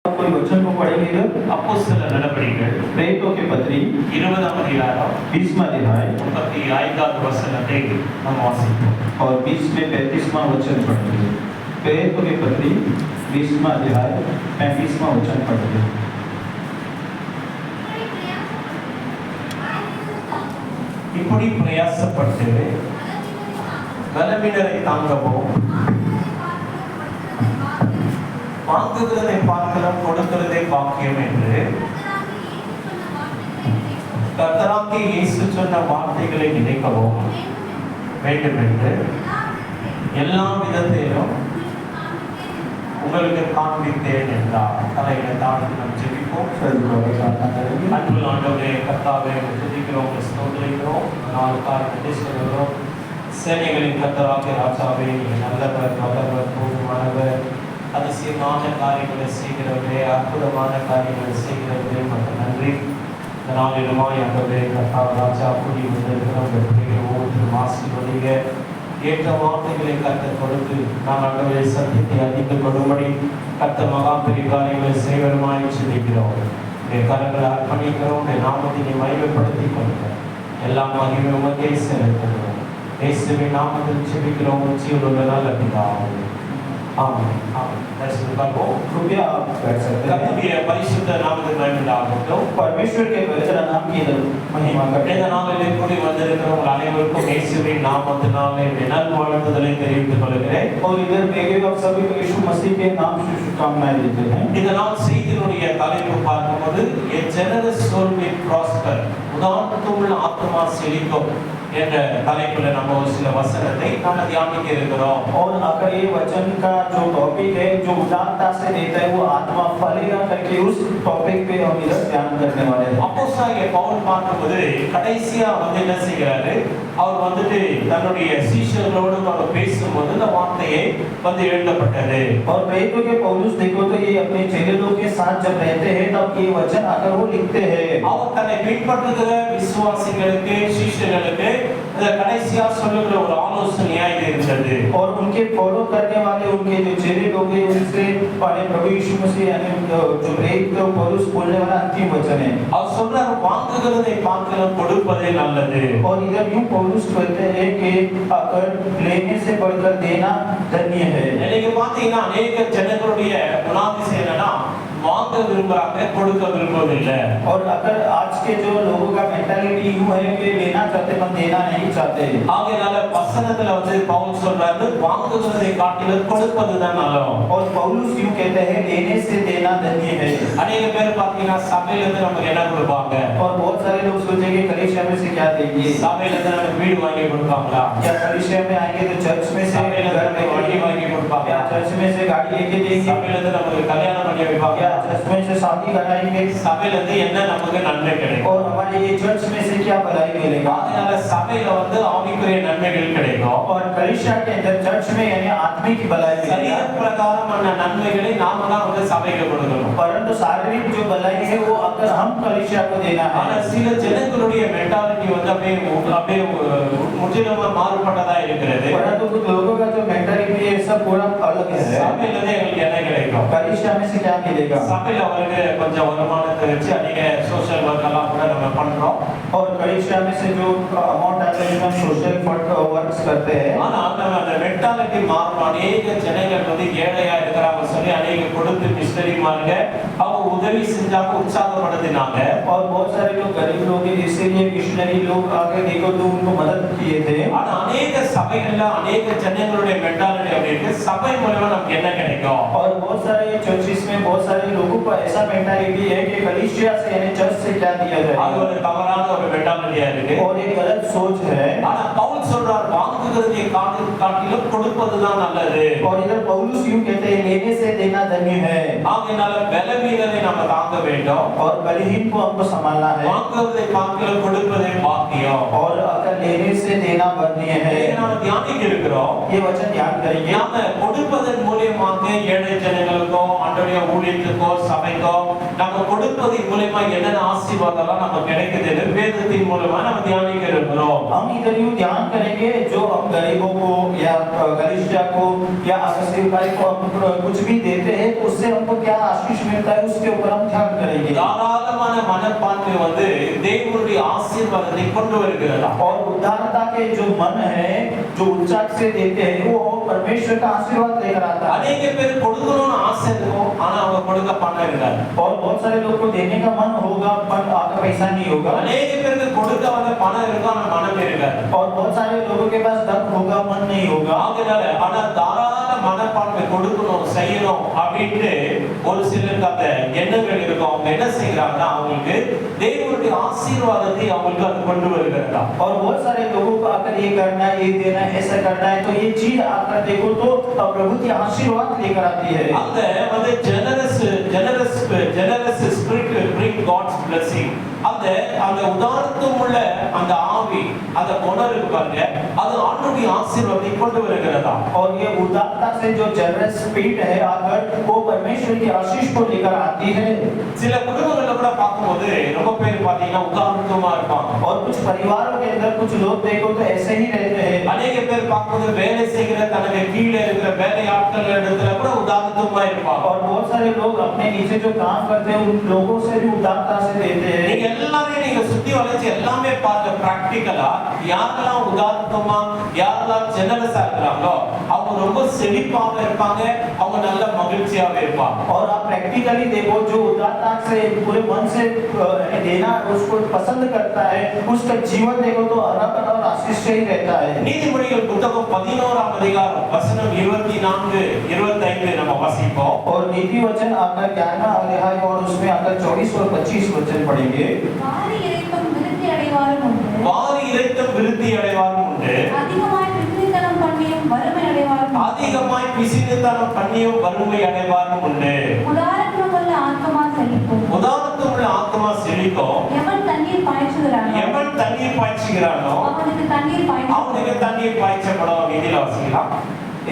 कोई वचन को पढ़ेंगे इधर அப்போஸ்தல நடவடிக்கைகள் प्रेरितों की पत्री 20ஆம் அதிகாரம் 20वां अध्याय 35வது வசனத்தை நாம் வாசிப்போம். और 20 में 35वां वचन पढ़ेंगे। प्रेरितों की पत्री 20वां अध्याय 35वां वचन पढ़ेंगे। இப்படி பிரயாசப்பட்டு பலவீனரை தாங்கவும் வாங்குகிறதை பார்க்கலாம் கொடுக்கிறதை பாக்கியம் என்று கர்த்தராகிய இயேசு சொன்ன வார்த்தைகளை நினைக்கவும் வேண்டும் என்று எல்லா விதத்திலும் உங்களுக்கு காண்பித்தேன் என்றார். தலைகளை தாழ்த்தி நாம் ஜெபிப்போம். அன்புள்ள ஆண்டவரே, கர்த்தாவே, துதிக்கிறோம், ஸ்தோத்திரிக்கிறோம். நாலு காரியத்தை சொல்கிறோம். சேனைகளின் கர்த்தராகிய ராஜாவே, நீங்கள் நல்லவர், வல்லவர், போதுமானவர், அதிசயமான காரியங்களை செய்கிறவரே, அற்புதமான காரியங்களை செய்கிறவரே, மற்றும் நன்றி. இந்த நாளிலுமாய் ஆண்டவரே, கர்த்தாவே ராஜா கூடி வந்திருக்கிற உங்கள் பிள்ளைகள் ஒவ்வொருத்தரும் ஆசீர்வதிங்க. ஏற்ற வார்த்தைகளை கர்த்தர் கொடுத்து நாம் ஆண்டவரே சத்தியத்தை அறிந்து கொள்ளும்படி கர்த்தர் மகா பெரிய காரியங்களை செய்வருமாய் சொல்லிக்கிறோம். கரங்களை அர்ப்பணிக்கிறோம். நாமத்தினை மகிமைப்படுத்திக் கொள்ளுங்க. எல்லா மகிமை உமக்கே செலுத்துகிறோம். இயேசுவின் நாமத்தில் ஜெபிக்கிறோம். ஜீவனுள்ள நல்ல பிதாவே. ஆமென். ஆமென். कृपया आप बैठ सकते हैं। கர்த்தருடைய பரிசுத்த நாமத்துக்கு மகிமை உண்டாகட்டும். परमेश्वर के पवित्र नाम की महिमा करते இந்த நாளில் கூடி வந்திருக்கிறவங்க அனைவருக்கும் இயேசுவின் நாமத்தினாலே நல்வாழ்த்துதலை தெரிவித்துக் கொள்கிறேன். और इधर भेजे आप सभी को यीशु मसीह के नाम से शुभकामनाएं देते हैं। இந்த நாள் செய்தியினுடைய தலைப்பு பார்க்கும்போது a generous soul will prosper, உதாரணத்துள்ள ஆத்மா செழிக்கும் என்ற தலைப்புல நம்ம ஒரு சில வசனத்தை நாம தியானிக்க இருக்கிறோம். और अगर ये वचन का जो टॉपिक है जो उदारता से देता है वो आत्मा फलेगा करके उस टॉपिक पे हम इधर ध्यान करने वाले हैं। அப்போஸ்தலனாகிய பவுல் பார்க்கும்போது கடைசியா என்ன செய்கிறாரு, அவர் வந்துட்டு தன்னுடைய சீஷர்களோடு அவர் பேசும்போது இந்த வார்த்தையை எழுதப்பட்டது. और प्रेरितों के पौलुस देखो तो ये अपने चेलों के साथ जब रहते हैं तब ये वचन अगर वो लिखते हैं, அவர் तன்னை பின்பற்றுகிற விசுவாசிகளுக்கு சீஷர்களுக்கு இந்த கடைசியா சொல்லுகிற ஒரு ஆலோசனையா இது இருந்தது. और उनके फॉलो करने वाले उनके जो चेले लोग हैं उनसे पहले प्रभु यीशु मसीह यानी जो प्रेरित पौलुस बोलने वाला अंतिम वचन है। அவர் சொல்றாரு, வாங்குகிறதை பார்க்கலாம் கொடுப்பதே நல்லது. और इधर यूं पौलुस कहते हैं कि अगर लेने से बढ़कर देना धन्य है। இன்னைக்கு பாத்தீங்கன்னா अनेक ஜனங்களுடைய குணாதிசயம் என்னன்னா வாங்க விரும்புறாங்க, கொடுக்க விரும்பவில்லை. और अगर आज के जो लोगों का मेंटालिटी यूं है कि लेना चाहते पर देना नहीं चाहते। ஆகையால வசனத்துல பவுல் சொல்றாரு, வாங்குகிறதை காட்டிலும் கொடுப்பதுதான் நல்லது. और पौलुस यूं कहते हैं लेने से देना धन्य है। अनेक பேர் பாத்தீங்கன்னா சபையில இருந்து நமக்கு என்ன கொடுப்பாங்க, और बहुत सारे लोग सोचेंगे कलीसिया में से क्या देंगे। சபையில இருந்து நமக்கு வீடு வாங்கி கொடுப்பாங்களா, या कलीसिया में आएंगे तो चर्च में से घर में வண்டி வாங்கி கொடுப்பாங்க, या चर्च में से गाड़ी लेके देंगे, சபையில இருந்து நமக்கு கல்யாணம் பண்ணி வைப்பாங்க, या चर्च में से शादी कराएंगे। சபையில இருந்து என்ன நமக்கு நன்மை கிடைக்கும், और हमारे ये चर्च में से क्या भलाई मिलेगा। அதனால சபையில ஆவிக்குரிய நன்மைகள் கிடைக்கும். और कलीसिया के अंदर चर्च में यानी आत्मिक भलाई मिलेगा। சரீர பிரகாரமான நன்மைகளை நாம தான் சபைக்கு கொடுக்கணும். परंतु शारीरिक जो भलाई है वो अगर हम कलीसिया को देना ஆனா है। சில ஜனங்களுடைய மென்டாலிட்டி அப்படியே முற்றிலுமா மாறுபட்டதா இருக்கிறது. परंतु कुछ लोगों का जो मेंटालिटी है सब पूरा अलग है। சபையில இருந்து எங்களுக்கு என்ன கிடைக்கும், कलीसिया में से क्या मिलेगा। சபையில அவருக்கு கொஞ்சம் வருமானத்தை வச்சு அநேக சோஷியல் ஒர்க் எல்லாம் கூட நம்ம பண்றோம். और कलीसिया में से जो अमाउंट आता है हम सोशल वर्क्स करते हैं। ஆனா அந்த மென்டாலிட்டி மாறணும். அநேக ஜனங்கள் ஏழையா இருக்கிறாங்க சொல்லி அநேக கொடுத்து மிஷனரிமாருங்க அவங்க உதவி செஞ்சாங்க, உற்சாகப்படுத்தினாங்க. और बहुत सारे लोग गरीब लोग हैं इसीलिए मिशनरी लोग आके देखो तो उनको मदद किए थे। ஆனா அநேக சபைகள்ல அநேக ஜனங்களுடைய மென்டாலிட்டி அப்படியே சபை மூலமா நமக்கு என்ன கிடைக்கும், और बहुत सारे चर्चेस में बहुत सारे लोगों को ऐसा मेंटालिटी है कि कलीसिया से यानी चर्च से क्या दिया அது जाए। ஒரு தவறான ஒரு மென்டாலிட்டியா இருக்கு. और एक गलत सोच है। ஆனா பவுல் சொல்றார், வாங்குகிறதை காட்டிலும் கொடுப்பதுதான் நல்லது. और इधर पौलुस यूं कहते हैं लेने से देना धन्य है। ஆகையால பலவீனரை நாம தாங்க வேண்டும். और बलहीन को हमको संभालना है। வாங்குவதை பார்க்கலாம் கொடுப்பதே பாக்கியம். और अगर लेने से देना धन्य है। நாம தியானிக்க இருக்கிறோம். ये वचन ध्यान करेंगे। நாம கொடுப்பதன் மூலமா மூலியமாக ஏழை ஜனங்களுக்கோ ஆண்டவருடைய ஊழியத்துக்கோ சபைக்கோ நம்ம கொடுப்பதின் மூலமா என்னென்ன ஆசீர்வாதம் நம்ம கிடைக்குது வேதத்தின் மூலமா நம்ம தியானிக்க இருக்கிறோம். हम इधर यूं ध्यान करेंगे जो हम गरीबों को या कलीसिया को या सेवकाई को हम कुछ भी देते हैं उससे हमको क्या आशीष मिलता है उसके ऊपर हम ध्यान करेंगे. தாராளமான மனப்பான்மை வந்து தேவனுடைய ஆசீர்வாதத்தை கொண்டு வருகிறதா. और उदारता के जो मन है जो उच्चाट से देते हैं वो परमेश्वर का आशीर्वाद लेकर आता है. अनेक பேர் கொடுக்கணும்னு ஆசை இருக்கும் ஆனா அவங்க கொடுக்க பணம் இருக்காது. और बहुत सारे लोगों को देने का मन होगा पर आपका पैसा नहीं होगा. अनेक பேருக்கு கொடுக்க வந்த பணம் இருக்கும் ஆனா மனம் இருக்காது. और बहुत सारे लोगों के पास धन होगा मन नहीं होगा. ஆகையால ஆனா தாராள மனப்பான்மை கொடுக்கணும் செய்யணும் அப்படினு ஒரு சிலருக்கு அந்த எண்ணங்கள் இருக்கும். அவங்க என்ன செய்யறாங்கன்னா அவங்களுக்கு தேவனுடைய ஆசீர்வாதத்தை அவங்களுக்கு அது கொண்டு வருகிறதா. और बहुत सारे लोगों को आकर ये करना है ये देना है ऐसा करना है तो ये चीज आकर देखो तो प्रभु की आशीर्वाद लेकर आती है. அந்த வந்து generous spirit will bring God's blessing. அந்த உதாரணத்துள்ள அந்த ஆவி அந்த குணம் இருக்கு பாருங்க அது ஆண்டவருடைய ஆசீர்வாதத்தை கொண்டு வருகிறதா. और ये उदारता से जो जनरस स्पिरिट है आकर वो परमेश्वर की आशीष को लेकर आती है. சில குடும்பங்கள்ல கூட பாக்கும்போது ரொம்ப பேர் பாத்தீங்கன்னா உதாரணமா இருப்பாங்க. और कुछ परिवारों के अंदर कुछ लोग देखो तो ऐसे ही रहते हैं. अनेक பேர் பாக்கும்போது வேலை செய்கிற தனக்கு கீழே இருக்கிற வேலையாட்கள் இடத்துல கூட உதாரணமா இருப்பாங்க. और बहुत सारे लोग अपने नीचे जो काम करते हैं उन लोगों से भी उदारता से देते हैं. நீங்க எல்லாமே நீங்க சுத்தி வளைச்சு எல்லாமே பாருங்க பிராக்டிகலா யாரெல்லாம் உதாரணமா யாரெல்லாம் ஜெனரஸா இருக்காங்களோ அவங்க ரொம்ப செழிப்பாக இருப்பாங்க அவங்க நல்ல மகிழ்ச்சியாவே இருப்பாங்க. और आप प्रैक्टिकली देखो जो उदारता से पूरे मन से देना उसको पसंद करता है उसका जीवन देखो तो हरापन और आशीष से ही रहता है. நீதிமொழிகள் புத்தகம் 11ஆம் அதிகாரம் வசனம் 24 25 நம்ம வாசிப்போம். और नीति वचन आकर 11वां अध्याय और उसमें आकर 24 और 25 वचन पढ़ेंगे. வாரி இறைத்தம் விருத்தி அடைவாரும் உண்டு அதிகமாய் பிசினித்தனம் பண்ணியும் வறுமை அடைவாரும் உண்டு. உதாரணத்துள்ள ஆத்மா செழிக்கும் எவன் தண்ணீர் பாய்ச்சுகிறானோ அவனுக்கு தண்ணீர் பாய்ச்சப்படும். நீதில வாசிக்கலாம்.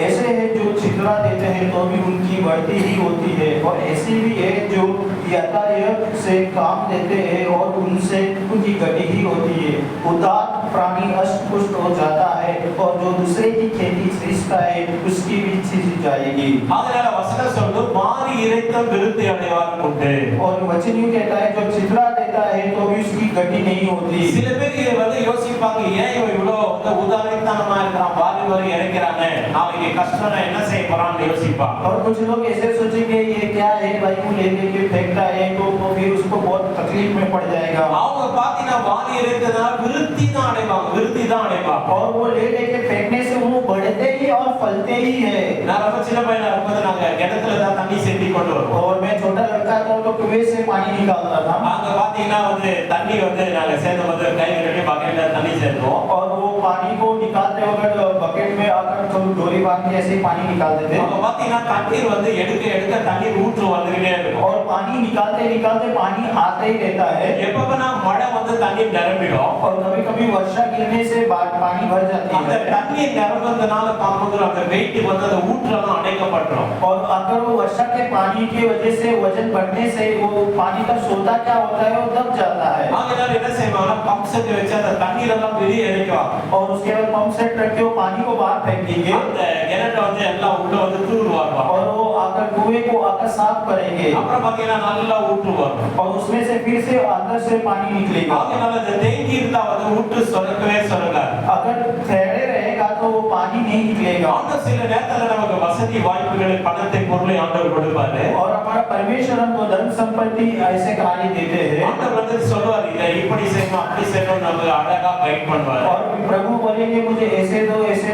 ऐसे हैं जो छितरा देते हैं तो भी उनकी बढ़ती ही होती है और ऐसे भी है जो यातायात से काम देते हैं और उनसे उनकी गति ही होती है. उदार प्राणी अष्टपुष्ट हो जाता है और जो दूसरे की खेती सींचता है उसकी भी सींच जाएगी. அதனால வசனம் சொல்லுது மாறி இறைத்தம் விருத்தி அடைவாரும் உண்டு. और वचन यूं कहता है जो छितरा देता है तो भी उसकी गति नहीं होती. சில பேர் இதை வந்து யோசிப்பாங்க ஏன் இவன் இவ்வளவு உதாரணமா இருக்கிறான் வாரி வாரி இறைக்கிறானே நாளைக்கு கஷ்டம் என்ன செய்ய போறான்னு யோசிப்பாங்க. और कुछ लोग ऐसे सोचेंगे ये क्या है भाई को ले लेके फेंकता है तो फिर उसको बहुत तकलीफ में पड़ जाएगा. அவங்க பாத்தீங்கன்னா வாரி இறைத்ததால் விருத்தி தான் அடைவாங்க. और वो ले लेके फेंकने से वो बढ़ते ही और फलते ही है. நான் ரொம்ப சின்ன பையனா இருக்கும்போது நாங்க கிணத்துல தான் தண்ணி செட்டி கொண்டு வருவோம். और मैं छोटा लड़का था तो कुएं से पानी निकालता था. அங்க பாத்தீங்கன்னா வந்து தண்ணி வந்து நாங்க சேர்ந்து வந்து கையில கட்டி பக்கெட்ல தண்ணி சேர்த்துவோம். और वो पानी को निकालते वक्त बकेट में आकर तो डोरी बांध के ऐसे ही पानी निकालते थे. அங்க பாத்தீங்கன்னா தண்ணீர் வந்து எடுக்க தண்ணீர் ஊற்று வந்துகிட்டே இருக்கும். और पानी निकालते निकालते पानी आते ही रहता है. எப்பப்பனா மழை வந்து தண்ணீர் நிரம்பிடும். और कभी-कभी वर्षा गिरने से पानी भर जाती அந்த है. தண்ணீர் நிரம்புறதுனால பாக்கும்போது அந்த வெயிட் வந்து அந்த ஊற்றெல்லாம் அடைக்கப்பட்டுரும். और अगर वो वर्षा के पानी की वजह से वजन बढ़ने से वो पानी का सोता क्या होता है वो दब जाता है. ஆகையால என்ன செய்வாங்கன்னா பம்ப் செட் வச்சு அந்த தண்ணீர் எல்லாம் வெளியே இறக்குவாங்க. और उसके बाद पंप सेट रख के वो पानी को बाहर फेंक देंगे. அந்த கிணற்ற வந்து எல்லாம் உள்ள வந்து தூர்வாருவாங்க. और वो आकर कुएं को आकर साफ करेंगे. அப்புறம் பாத்தீங்கன்னா நல்லா ஊற்று வரும். और उसमें से फिर से अंदर से पानी निकलेगा. ஆகையால இந்த தேங்கி இருந்தா வந்து ஊற்று சுரக்கவே சுரக்காது. अगर ठहरे रहेगा तो वो पानी नहीं निकलेगा. ஆண்டவர் சில நேரத்துல நமக்கு வசதி வாய்ப்புகளை பணத்தை பொருளை ஆண்டவர் கொடுப்பாரு. और हमारा परमेश्वर हमको धन संपत्ति ऐसे कार्य देते हैं. ஆண்டவர் வந்து சொல்வார் இதை இப்படி செய்யணும் அப்படி செய்யணும் நம்ம அழகா கைட் பண்ணுவார். और प्रभु बोलेंगे मुझे ऐसे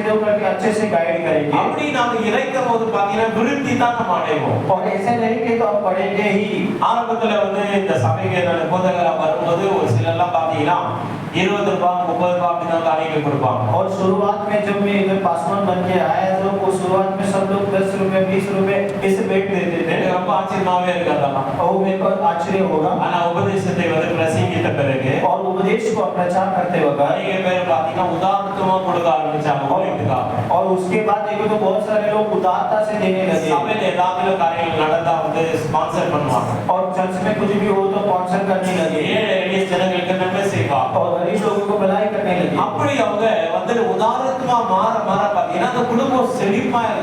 दो करके अच्छे से गाइड करेंगे. அப்படி நாம இறைக்கும் போது பாத்தீங்கன்னா விருத்தி தான் நம்ம அடைவோம். और ऐसे रहेंगे तो हम पढ़ेंगे ही. ஆரம்பத்துல வந்து இந்த சபைக்கு போதகரா வரும்போது ஒரு சிலர்லாம் பாத்தீங்கன்னா 20 ரூபாய் 30 ரூபாய் அப்படிதான் காணிக்கை கொடுப்பாங்க. और शुरुआत में जब मैं इधर पासवान बन के आया तो वो शुरुआत में सब लोग 10 रुपए 20 रुपए ऐसे बैठ देते थे. எனக்கு ரொம்ப ஆச்சரியமாவே இருக்கு அதெல்லாம். और मेरे को आश्चर्य होगा. ஆனா உபதேசத்தை வந்து பிரசங்கித்த பிறகு और उपदेश को प्रचार करते वक्त நிறைய பேர் பாத்தீங்கன்னா உதாரணமா கொடுக்க ஆரம்பிச்சாங்க ஊழியத்துக்காக. और उसके बाद देखो तो बहुत सारे लोग उदारता से देने लगे. சபையில ஏதாவது காரியங்கள் நடந்தா வந்து ஸ்பான்சர் பண்ணுவாங்க. और चर्च में कुछ भी हो तो स्पॉन्सर करने लगे. ஏழை எளிய ஜனங்களுக்கு நன்மை செய்வாங்க. और गरीब लोगों को भलाई करने लगे. அப்படி அவங்க வந்து உதாரணமா மாற பாத்தீங்கன்னா அந்த குடும்பம்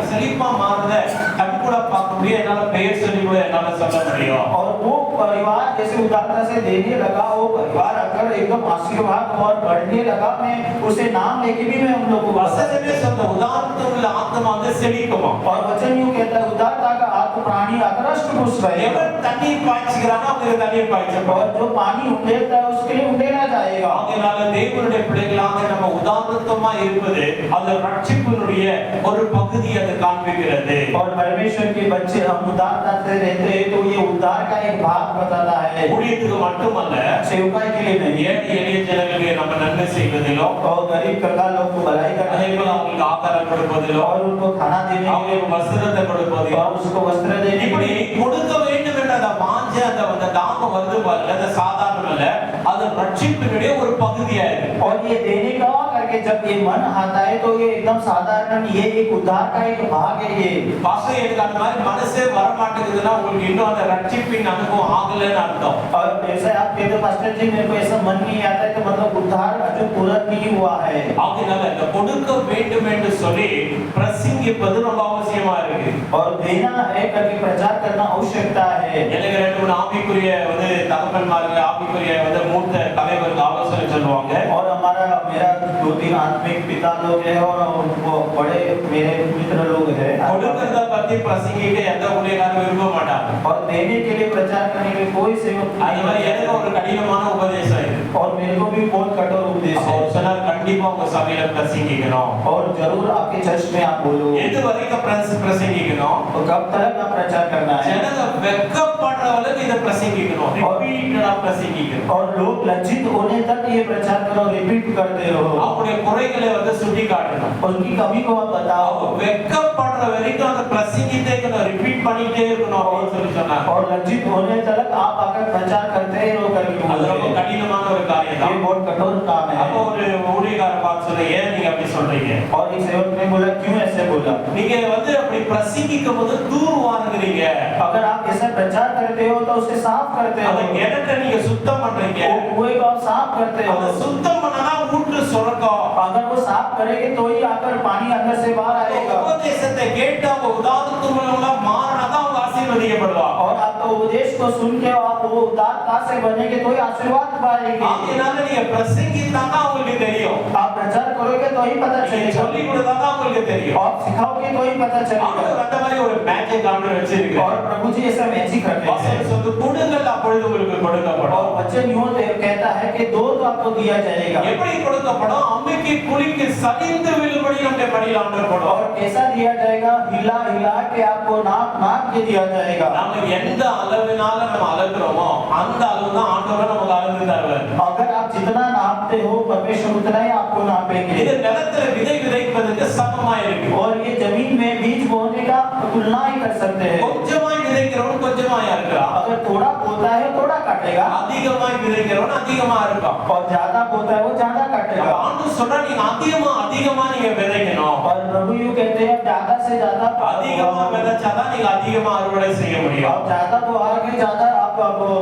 செழிப்பா மாறத கண் கூட பார்க்க முடியும். என்னால பெயர் சொல்லி கூட என்னால சொல்ல முடியும். और वो परिवार जैसे उदारता से देने लगा वो परिवार अगर एकदम आशीर्वाद और बढ़ने लगा मैं उसे नाम लेके भी मैं उन लोगों को வசனமே சொல்ற உதாரணத்துள்ள ஆத்மா வந்து செழிக்குமா. और वचन यूं कहता है उदारता का आत्मा प्राणी अकरष्ट पुष्ट रहे. எவன் தண்ணீர் பாய்ச்சுகிறானோ அவனுக்கு தண்ணீர் பாய்ச்சப்படும். और जो पानी उंडेलता है उसके लिए उंडेला जाएगा. ஆகையால தேவனுடைய பிள்ளைகளாக நம்ம உதாரணத்துவமா இருப்பது அது ரட்சிப்பினுடைய ஒரு பகுதி அது காண்பிக்கிறது. और परमेश्वर के बच्चे हम उदारता से रहते हैं तो ये उदार का एक भाग बताता है. ஊழியத்துக்கு மட்டுமல்ல सेवकाई के लिए नहीं. ஏழை எளிய ஜனங்களுக்கு நம்ம நன்மை செய்வதிலோ और गरीब कंगाल लोग को भलाई करने அதே போல அவங்களுக்கு ஆகாரம் கொடுப்பதிலோ और उनको खाना देने அவங்களுக்கு வஸ்திரத்தை கொடுப்பதிலோ और उसको वस्त्र देने இப்படி கொடுக்க வேண்டும் என்ற அந்த வாஞ்சை அந்த தாகம் வருது பாருங்க. அது சாதாரணம் இல்ல, அது ரட்சிப்பினுடைய ஒரு பகுதியா இருக்கு. और ये देने का करके जब ये मन आता है तो ये एकदम साधारण ये एक उद्धार का एक भाग है. ये பாஸ்டர் எனக்கு அந்த மாதிரி மனசே வர மாட்டேங்குதுன்னா உங்களுக்கு இன்னும் அந்த ரட்சிப்பின் அனுபவம் ஆகலன்னு அர்த்தம். और जैसे आप कहते पास्टर जी मेरे को ऐसा मन नहीं आता है तो मतलब उद्धार अभी पूरा नहीं हुआ है. ஆகையால இந்த கொடுக்க வேண்டும் என்று சொல்லி பிரசங்கிப்பது ரொம்ப அவசியமா இருக்கு. और देना है करके प्रचार करना आवश्यकता है. எனக்கு ரெண்டு மூணு ஆவிக்குரிய வந்து தகப்பன்மார்கள் ஆவிக்குரிய வந்து மூத்த தலைவர்கள் ஆலோசனை சொல்லுவாங்க. और हमारा मेरा 2-3 आत्मिक पिता लोग हैं और वो बड़े मेरे मित्र लोग हैं. கொடுக்கறத பத்தி பிரசங்கிக்க எந்த ஊழியக்காரரும் விரும்ப மாட்டாங்க. और देने के लिए प्रचार करने के लिए कोई सेवक அது மாதிரி எனக்கு ஒரு கடினமான உபதேசம் இது. और मेरे को भी बहुत कठोर उपदेश है. அவர் சொன்னார் கண்டிப்பா உங்க சபையில பிரசங்கிக்கணும். और जरूर आपके चर्च में आप बोलो. எது வரைக்கும் பிரசங்கிக்கணும்? तो कब तक आप प्रचार करना है. ஜனங்க வெட்கப்படுறவங்களுக்கு இத பிரசங்கிக்கணும். ரிப்பீட்டடா பிரசங்கிக்கணும். और लोग लज्जित होने तक ये प्रचार करो रिपीट करते रहो. அவங்களுடைய குறைகளை வந்து சுட்டி காட்டணும். उनकी कमी को आप बताओ. வெட்கப்படுற வரைக்கும் அந்த பிரசங்கிட்டே இருக்கணும், ரிப்பீட் பண்ணிட்டே இருக்கணும் அப்படின்னு சொல்லி சொன்னாங்க. और लज्जित होने तक आप आकर प्रचार करते रहो करके அது ரொம்ப बोलते हैं. கடினமான ஒரு காரியம் ये தான். बहुत कठोर काम है. அப்போ ஒரு ஊழியக்காரர் பார்த்து சொல்ல ஏன் நீங்க அப்படி சொல்றீங்க? और एक सेवक ने बोला क्यों ऐसे बोला. நீங்க வந்து அப்படி பிரசங்கிக்கும் போது தூர் வாங்குறீங்க. अगर आप ऐसा प्रचार करते हो तो उसे साफ करते हो. அந்த இடத்தை நீங்க சுத்தம் பண்றீங்க. वो कुएं को आप साफ करते हो. அந்த சுத்தம் பண்ணனா ஊற்று சுரக்கும். अगर वो साफ करेंगे तो ही आकर पानी अंदर से बाहर आएगा. உபதேசத்தை கேட்டு அவங்க உதாரணத்துவங்களா மாறினாதான் அவங்க ஆசீர்வதிக்கப்படுவாங்க. और आपका उपदेश को सुन के आप वो उदारता से बनेंगे तो ही आशीर्वाद पाएंगे. அதனால நீங்க பிரசங்கித்தாதான் அவங்களுக்கு தெரியும். आप प्रचार करोगे तो ही पता நீங்க चलेगा. சொல்லி கொடுத்தாதான் அவங்களுக்கு தெரியும். आप सिखाओगे तो ही पता चलेगा. ஆண்டவர் அந்த மாதிரி ஒரு மேஜிக் ஆண்டவர் வச்சிருக்கார். और प्रभु जी ऐसा मैजिक रखे हैं. வசனம் சொல்லுது கொடுங்கள் அப்பொழுது உங்களுக்கு கொடுக்கப்படும். और वचन यूं कहता है कि दो तो आपको दिया जाएगा. எப்படி கொடுக்கப்படும்? அம்மைக்கு குளிக்கு சரிந்து விழும்படி நம்முடைய மடியில் ஆண்டவர் போடுவார். और कैसा दिया जाएगा? हिला हिला के आपको नाप नाप के दिया जाएगा. நாம எந்த அளவினால நம்ம அளக்குறோமோ அந்த அளவு தான் ஆண்டவர் நமக்கு அளந்து தருவார். अगर आप जितना नापते हो परमेश्वर उतना ही आपको नापेंगे. இது நிலத்துல விதை விதைப்பதற்கு சமமா இருக்கு. और ये जमीन में बीज बोने का तुलना ही कर सकते हैं. கொஞ்சமாய் விதைக்கிறவன் கொஞ்சமாய் இருக்கான். अगर थोड़ा बोता है थोड़ा काटेगा. அதிகமாய் விதைக்கிறவன் அதிகமா இருக்கான். और ज्यादा बोता है वो ज्यादा काटेगा. ஆண்டவர் சொல்றா நீங்க அதிகமா நீங்க விதைக்கணும். और प्रभु यूं कहते हैं ज्यादा से ज्यादा அதிகமா விதைச்சாதான் நீங்க அதிகமா அறுவடை செய்ய முடியும். आप ज्यादा बोओगे ज्यादा आप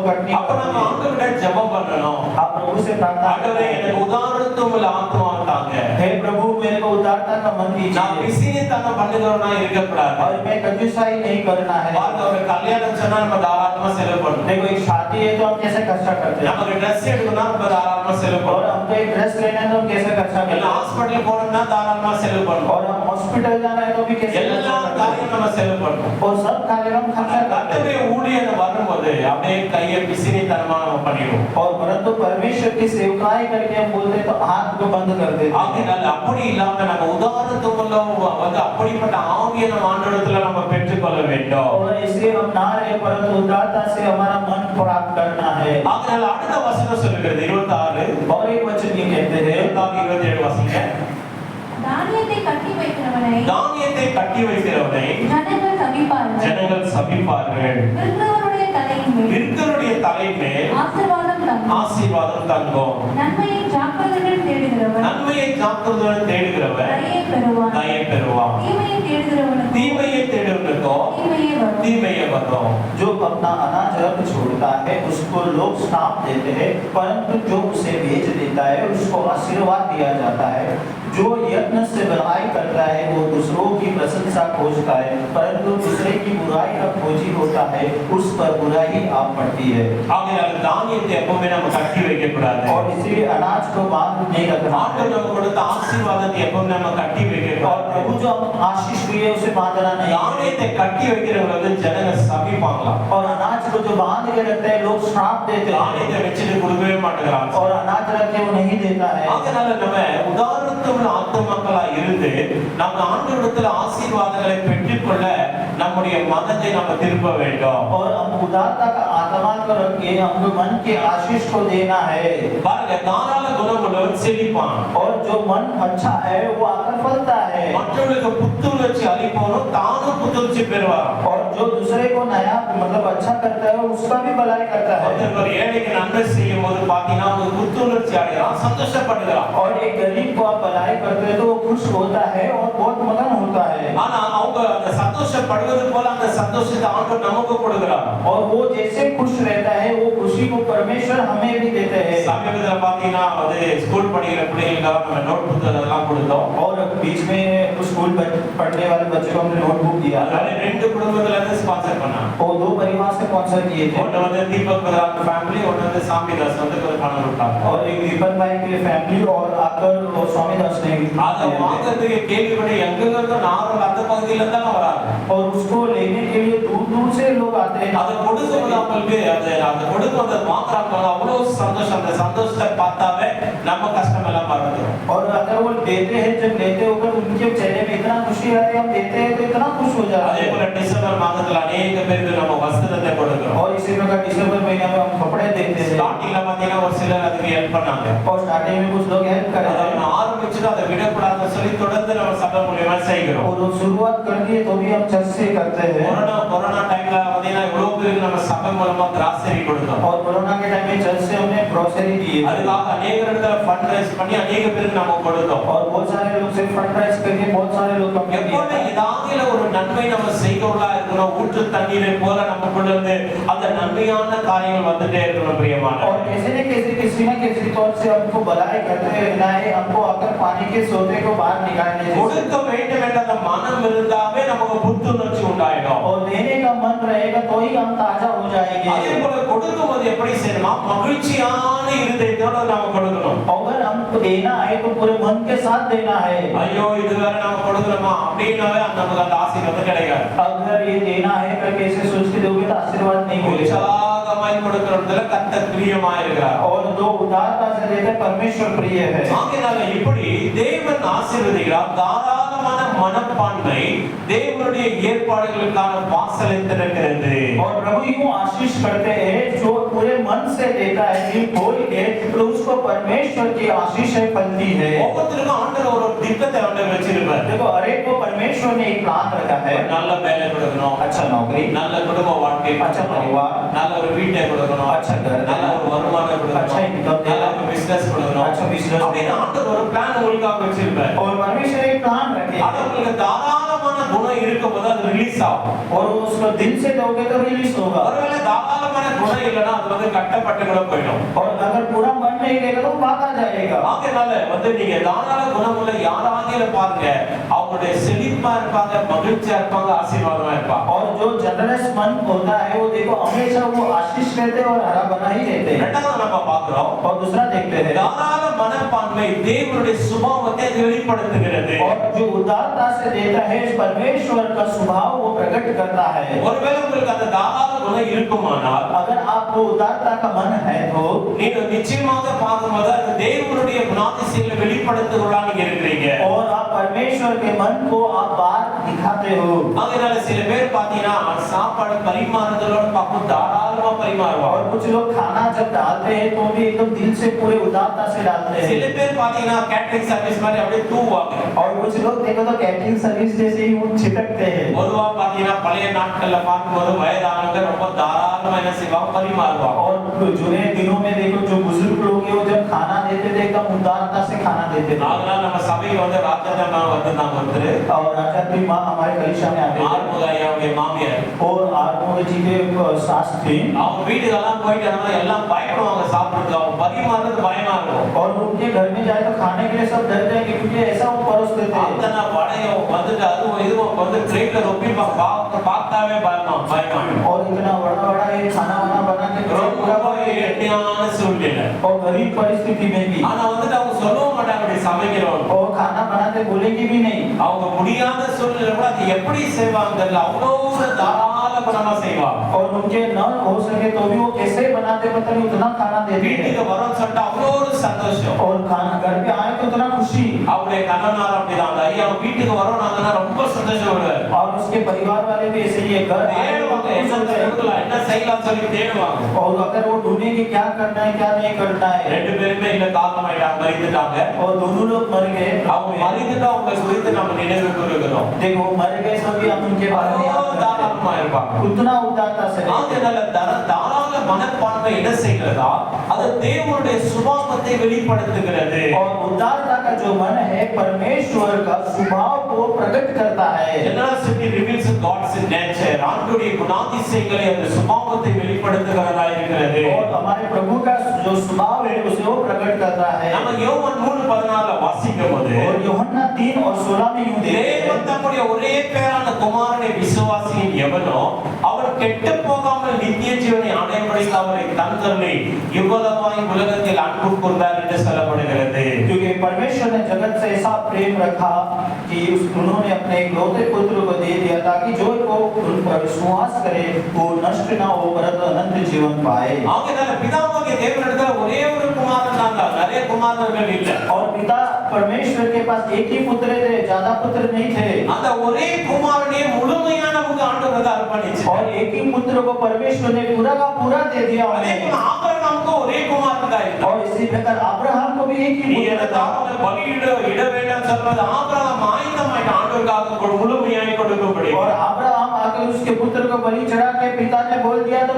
कटनी. அப்ப நம்ம ஆண்டவர்கிட்ட ஜெபம் பண்ணணும். आप प्रभु से प्रार्थना ஆண்டவரே எனக்கு உதாரணத்துவமுள்ள ஆத்மா தாங்க. हे प्रभु मेरे को उदारता का मन நான் दीजिए. பிசினித்தனம் பண்ணுகிறவனா இருக்கக்கூடாது. और मैं कंजूसाई नहीं करना है. பாருங்க ஒரு கல்யாணம் சொன்னா நம்ம தாராளமா செலவு பண்ணணும். देखो एक शादी है तो हम कैसे खर्चा करते हैं. நமக்கு ட்ரெஸ் எடுக்கணும்னா நம்ம தாராளமா செலவு और பண்ணணும். हमको एक ड्रेस लेना है तो हम कैसे खर्चा करते இல்ல हैं. ஹாஸ்பிடல் போறோம்னா தாராளமா செலவு பண்ணணும். और हम हॉस्पिटल जाना है तो भी कैसे எல்லா खर्चा करते हैं. காரியம் நம்ம செலவு பண்ணணும். और सब कार्य हम खर्चा करते हैं. கர்த்தருடைய ஊழியம் வரும்போது அப்படியே கையை பிசினித்தனமா நம்ம பண்ணிடுவோம். और परंतु परमेश्वर की सेवकाई करके हम बोलते हैं तो हाथ को बंद कर देते हैं। ஆகையால் அப்படி இல்லாம நம்ம உதாரணத்துக்குள்ள வந்து அப்படிப்பட்ட ஆவியை நம்ம ஆண்டவரிடத்துல நம்ம பெற்றுக்கொள்ள வேண்டும். और इसलिए हम ना रहे परंतु उदारता से हमारा मन प्राप्त करना है। ஆகையால் அடுத்த வசனம் சொல்லுகிறது 26 और एक वचन ये कहते हैं 27 வாசிங்க. தானியத்தை கட்டி வைக்கிறவனை தானியத்தை கட்டி வைக்கிறவனை ஜனங்கள் சபிப்பார்கள். ஜனங்கள் சபிப்பார்கள். விற்கிறவனுடைய தலையின் மேல் விற்கிறவனுடைய தலையின் மேல் ஆசீர்வாதம் தங்கும். ஆசீர்வாதம் தங்கும். நன்மையை ஜாக்கிரதையுடன் தேடுகிறவன் நன்மையை ஜாக்கிரதையுடன் தேடுகிறவன் தயை பெறுவான். தயை பெறுவான். தீமையை தேடுகிறவனுக்கு தீமையை தேடுகிறவனுக்கோ தீமையே வரும். தீமையே வரும். जो अपना अनाज रख छोड़ता है उसको लोग श्राप देते हैं, परंतु जो उसे बेच देता है उसको आशीर्वाद दिया जाता है। जो यत्न से भलाई करता है वो दूसरों की प्रशंसा खोजता है, परंतु दूसरे की बुराई का खोजी होता है उस पर बुराई आ पड़ती है। ஆகையால் தானியத்தை எப்பவுமே நம்ம கட்டி வைக்க கூடாது. और इसलिए अनाज को बांध नहीं रखना है। ஆண்டவர் நமக்கு கொடுத்த ஆசீர்வாதத்தை எப்பவுமே நம்ம கட்டி வைக்க और கூடாது. प्रभु जो हम आशीष दिए उसे बांधना नहीं है। தானியத்தை கட்டி வைக்கிறவங்க வந்து ஜனங்க சபிப்பாங்களாம். और अनाज को जो बांध के रखते हैं लोग श्राप देते தானியத்தை हैं வச்சுட்டு கொடுக்கவே மாட்டேங்கிறாங்க. और अनाज रख के वो नहीं देता है। அதனால நம்ம உதாரணத்துள்ள ஆத்துமக்களா இருந்து நம்ம ஆண்டவரிடத்துல ஆசீர்வாதங்களை பெற்றுக்கொள்ள நம்முடைய மனதை நம்ம திருப்ப வேண்டும். और हम उदारता का आत्मा को रख के हमको मन के आशीष को देना है। பாருங்க, தாராள குணமுள்ளவன் செழிப்பான். और जो मन अच्छा है वो आकर फलता है। மற்றவர்களுக்கு புத்துணர்ச்சி அளிப்பவனும் தானும் புத்துணர்ச்சி பெறுவாராம். और जो दूसरे को नया मतलब अच्छा करता है उसका भी भलाई करता है। ஒருத்தர் ஒரு ஏழைக்கு நன்மை செய்யும் போது பாத்தீங்கன்னா அவனுக்கு புத்துணர்ச்சி அடைகிறான், சந்தோஷப்படுகிறான். और एक गरीब को आप भलाई करते हैं तो वो खुश होता है और बहुत मगन होता है। ஆனா அவங்க அந்த சந்தோஷப்படுவது போல அந்த சந்தோஷத்தை ஆண்டவர் நமக்கு கொடுக்கிறார். और वो जैसे खुश रहता है वो खुशी को परमेश्वर हमें भी देते हैं। சமீபத்துல பாத்தீங்கன்னா அது ஸ்கூல் படிக்கிற பிள்ளைகளுக்காக நம்ம நோட் புத்தகம் எல்லாம் கொடுத்தோம். और बीच में स्कूल पढ़ने वाले बच्चों को हमने नोटबुक दिया। அதனால ரெண்டு குடும்பத்துல இருந்து ஸ்பான்சர் பண்ணாங்க. वो दो परिवार से स्पॉन्सर किए थे। ஒன்னு வந்து தீபக் பிரதாப் ஃபேமிலி, ஒன்னு வந்து சாமிதாஸ் வந்து ஒரு பணம் கொடுத்தாங்க. और एक दीपक भाई की फैमिली और आकर और स्वामी दास ने அதை வாங்குறதுக்கு கேள்விப்பட்டு எங்கெங்க நார்மல் அந்த பகுதியில இருந்தா வராங்க. और उसको लेने के लिए दूर दूर से लोग आते हैं। அதை கொடுக்கும்போது அவங்களுக்கு அதை கொடுக்கும்போது வாங்குறாங்க அவ்வளவு சந்தோஷம். அந்த சந்தோஷத்தை பார்த்தாவே நம்ம கஷ்டம் எல்லாம் மறந்துடும். और अगर वो देते हैं जब लेते होकर उनके चेहरे में इतना खुशी आती है, हम देते हैं तो इतना खुश हो जाते அதே हैं। போல டிசம்பர் மாதத்துல அநேக பேருக்கு நம்ம வஸ்திரத்தை கொடுக்கிறோம். और इसी प्रकार दिसंबर महीने में हम कपड़े देते हैं। ஸ்டார்டிங்ல பாத்தீங்கன்னா ஒரு சிலர் அதுக்கு ஹெல்ப் பண்ணாங்க. और स्टार्टिंग में कुछ लोग हेल्प कर அதை रहे हैं ஆரம்பிச்சுட்டு அதை விடக்கூடாதுன்னு சொல்லி தொடர்ந்து நம்ம சபை மூலியமா செய்கிறோம். और वो शुरुआत कर दिए तो भी हम चर्च से करते हैं। கொரோனா டைம்ல பாத்தீங்கன்னா இவ்வளவு பேருக்கு நம்ம சபை மூலமா கிராசரி கொடுத்தோம். और कोरोना के टाइम में चर्च से हमने ग्रोसरी दिए थे। அதுக்காக अनेक இடத்துல ஃபண்ட் ரைஸ் பண்ணி अनेक பேருக்கு நம்ம கொடுத்தோம். और बहुत सारे लोग से फंड राइज करके बहुत सारे लोग हमने எப்பவுமே दिया। ஏதாவது ஒரு நன்மை நம்ம செய்கிறவங்களா இருக்கணும். ஊற்று தண்ணீரை போல நமக்குள்ள இருந்து அந்த நன்மையான காரியங்கள் வந்துட்டே இருக்கணும் பிரியமான. और कैसे न कैसे किसी न किसी तौर से हमको भलाई करते रहना है। हमको आकर पानी के सोते को बाहर निकालने चाहिए। கொடுக்க வேண்டும் என்ற அந்த மனம் இருந்தாவே நமக்கு புத்துணர்ச்சி உண்டாயிடும். और देने का मन रहेगा तो ही हम ताजा हो जाएंगे। அதே போல கொடுக்கும்போது எப்படி செய்யணுமா? மகிழ்ச்சியான இருதயத்தோட நாம கொடுக்கணும். अगर हमको देना है तो पूरे मन के साथ देना है। ஐயோ இது வேற நாம கொடுக்கணுமா அப்படினாவே நமக்கு அந்த ஆசீர்வாதம் கிடைக்காது. अगर ये देना है करके ऐसे सोच के दोगे तो आशीर्वाद नहीं मिलेगा। உற்சாகமாய் கொடுக்கிறதுல கர்த்தர் பிரியமாய் இருக்கிறார். और जो उदारता से देते परमेश्वर प्रिय है। ஆகையால இப்படி தேவன் ஆசீர்வதிக்கிறார். தாராளமான மனப்பான்மை தேவனுடைய ஏற்பாடுகளுக்கான வாசலை திறக்கிறது. और प्रभु यूं आशीष करते हैं जो पूरे मन से देता है दिल खोल के तो उसको परमेश्वर की आशीष है फलती है। ஒவ்வொருத்தருக்கும் ஆண்டவர் ஒரு திட்டத்தை ஆண்டவர் வச்சிருப்பார். देखो हर एक को परमेश्वर ने एक प्लान रखा है। நல்ல வேலை கொடுக்கணும், अच्छा नौकरी, நல்ல குடும்ப வாழ்க்கை, अच्छा परिवार, நல்ல ஒரு வீட்டை கொடுக்கணும், अच्छा घर, நல்ல ஒரு வருமானம் अच्छा கொடுக்கணும், इनकम, நல்ல ஒரு பிசினஸ் கொடுக்கணும். अच्छा बिजनेस। அப்படின்னு ஆண்டவர் ஒரு பிளான் உங்களுக்காக வச்சிருப்பார். और परमेश्वर एक प्लान रखे அது உங்களுக்கு தாராளமான குணம் இருக்கும்போது அது ரிலீஸ் ஆகும். और उसको दिल से दोगे तो रिलीज होगा। ஒருவேளை தாராளமான குணம் இல்லைன்னா அது வந்து கட்டப்பட்டு கூட போயிடும். और अगर पूरा मन नहीं रहेगा तो भागा जाएगा। ஆகையால வந்து நீங்க தாராள குணமுள்ள யாராகில பாருங்க, அவங்களுடைய செழிப்பா இருப்பாங்க, மகிழ்ச்சியா இருப்பாங்க, ஆசீர்வாதமா இருப்பாங்க. और जो जनरस मन होता है वो देखो हमेशा वो आशीष रहते हैं और हरा भरा ही रहते हैं। இரண்டாவது நம்ம பார்க்கிறோம், और दूसरा देखते हैं, தாராள மனப்பான்மை தேவனுடைய சுபாவத்தை வெளிப்படுத்துகிறது. और जो उदारता से देता है परमेश्वर का स्वभाव वो प्रकट करता है। ஒருவேளை உங்களுக்கு அந்த தாராள குணம் இருக்குமானால், अगर आपको उदारता का मन है तो நீங்க நிச்சயமாக பார்க்கும்போது அது தேவனுடைய குணாதிசயங்களை வெளிப்படுத்துகிறவர்களா நீங்க இருக்கிறீங்க. और आप परमेश्वर के मन को आप बाहर दिखाते हो। அதனால சில பேர் பாத்தீங்கன்னா சாப்பாடு பரிமாறுதலோட பாக்கும் தாராளமா பரிமாறுவாங்க. और कुछ लोग खाना जब डालते हैं तो भी एकदम दिल से पूरे उदारता से डालते हैं। சில பேர் பாத்தீங்கன்னா கேட்டரிங் சர்வீஸ் மாதிரி அப்படியே தூவாங்க. और कुछ लोग देखो तो कैटरिंग सर्विस जैसे ही वो छिटकते हैं। பொதுவா பாத்தீங்கன்னா பழைய நாட்கள்ல பார்க்கும்போது வயதானவங்க ரொம்ப தாராளமா என்ன செய்வாங்க, பரிமாறுவாங்க. और जुने दिनों में देखो जो बुजुर्ग लोग हैं वो जब खाना देते थे एकदम उदारता से खाना देते थे। அதனால நம்ம சபைக்கு வந்து ராஜாஜம்மா வந்திருந்தாங்க ஒருத்தர். और राजा की माँ हमारे कलीसिया में आते थे। ஆறுமுக ஐயாவுடைய மாமியார். और आत्मा जी के सास थी। அவங்க வீட்டுக்கெல்லாம் போயிட்டு எல்லாம் பயப்படுவாங்க சாப்பிடுறதுக்கு. அவங்க பரிமாறுறது பயமா இருக்கும். और उनके घर में जाए तो खाने के लिए सब डर जाएंगे क्योंकि ऐसा वो परोसते थे। அத்தனை வடையும் வந்துட்டு அதுவும் இதுவும் வந்து ட்ரெயின்ல ரொப்பி பார்த்தாவே பயமா. और इतना बड़ा बड़ा ये खाना वाना बना के ரொம்ப எட்டியான சூழ்நிலை. और गरीब परिस्थिति में भी ஆனா வந்துட்டு அவங்க சொல்லவும் மாட்டாங்க அப்படி சமைக்கிறோம். और खाना बनाते बोलेंगे भी नहीं। அவங்க முடியாத சூழ்நிலை கூட அது எப்படி செய்வாங்க அவ்வளோ தாராள குணமா செய்வாங்க. और उनके न हो सके तो भी वो कैसे बनाते पता नहीं उतना खाना देते हैं। வீட்டுக்கு வரோம்னு சொல்லிட்டு அவ்வளோ ஒரு சந்தோஷம். और खाना घर पे आए तो उतना खुशी। அவருடைய கணவனார் அப்படிதான் ஐயா வீட்டுக்கு வரோம்னா ரொம்ப சந்தோஷப்படுவார். और उसके परिवार वाले भी ऐसे ही है। घर தேடுவாங்க என்ன செய்யலாம் சொல்லி தேடுவாங்க. और अगर वो ढूंढेंगे क्या करना है क्या नहीं करना है। ரெண்டு பேருமே இல்ல காரணமாயிட்டாங்க, மறித்துட்டாங்க. और दोनों लोग मर गए। அவங்க மறித்துட்டா அவங்க குறித்து நம்ம நினைவு கூறுகிறோம். देखो मर गए सभी हम उनके बारे में याद करते தாராளமா இருப்பாங்க. हैं। उतना उदारता से ஆகையால தாராள மனப்பான்மை என்ன செய்கிறதா, அது தேவனுடைய சுபாவத்தை வெளிப்படுத்துகிறது. और उदारता का जो मन है परमेश्वर का स्वभाव को प्रकट करता है। Generosity reveals God's nature. ஆண்டவருடைய குணாதிசயங்களை அந்த சுபாவத்தை வெளிப்படுத்துகிறதா இருக்கிறது. और हमारे प्रभु का जो स्वभाव है उसे वो प्रकट करता है। நம்ம யோவான் 3:14 வாசிக்கும்போது और யோहन्ना 3 और 16 में यूं देखते हैं, தேவன் தம்முடைய ஒரே பேரான குமாரனை விசுவாசியின் எவனோ அவன் கெட்டுப் போகாமல் நித்திய ஜீவனை அடையும்படிக்கு அவரை தந்தருளி இவ்வளவாய் உலகத்தில் அன்பு கூர்ந்தார் என்று சொல்லப்படுகிறது. क्योंकि परमेश्वर ने जगत से ऐसा प्रेम रखा कि उन्होंने अपने इकलौते पुत्र को दे दिया ताकि जो को उन पर विश्वास करे वो नष्ट ना हो परंतु अनंत जीवन पाए। ஆகையால பிதாவாகிய தேவனிடத்துல ஒரே ஒரு குமாரன் தான், நிறைய குமாரர்கள் இல்ல. और पिता परमेश्वर के पास एक ही पुत्र थे, ज्यादा पुत्र नहीं थे। அந்த ஒரே குமாரனே முழுமையானவருக்கு ஆண்டவர் அர்ப்பணிச்சு. और एक ही पुत्र को परमेश्वर ने पूरा का पूरा दे दिया அதே उन्हें। போல ஆபிரகாமுக்கு ஒரே குமாரன் தான் இருந்தார். और इसी प्रकार अब्राहम को भी एक ही நீ पुत्र था। எனக்காக பலியிட இட வேண்டாம் சொல்வது ஆபிரகாம் ஆயத்தமாயிட்ட ஆண்டவருக்காக முழுமையாய் கொடுக்கும்படி. और अब्राहम आकर उसके पुत्र को बलि चढ़ा के पिता ने बोल दिया तो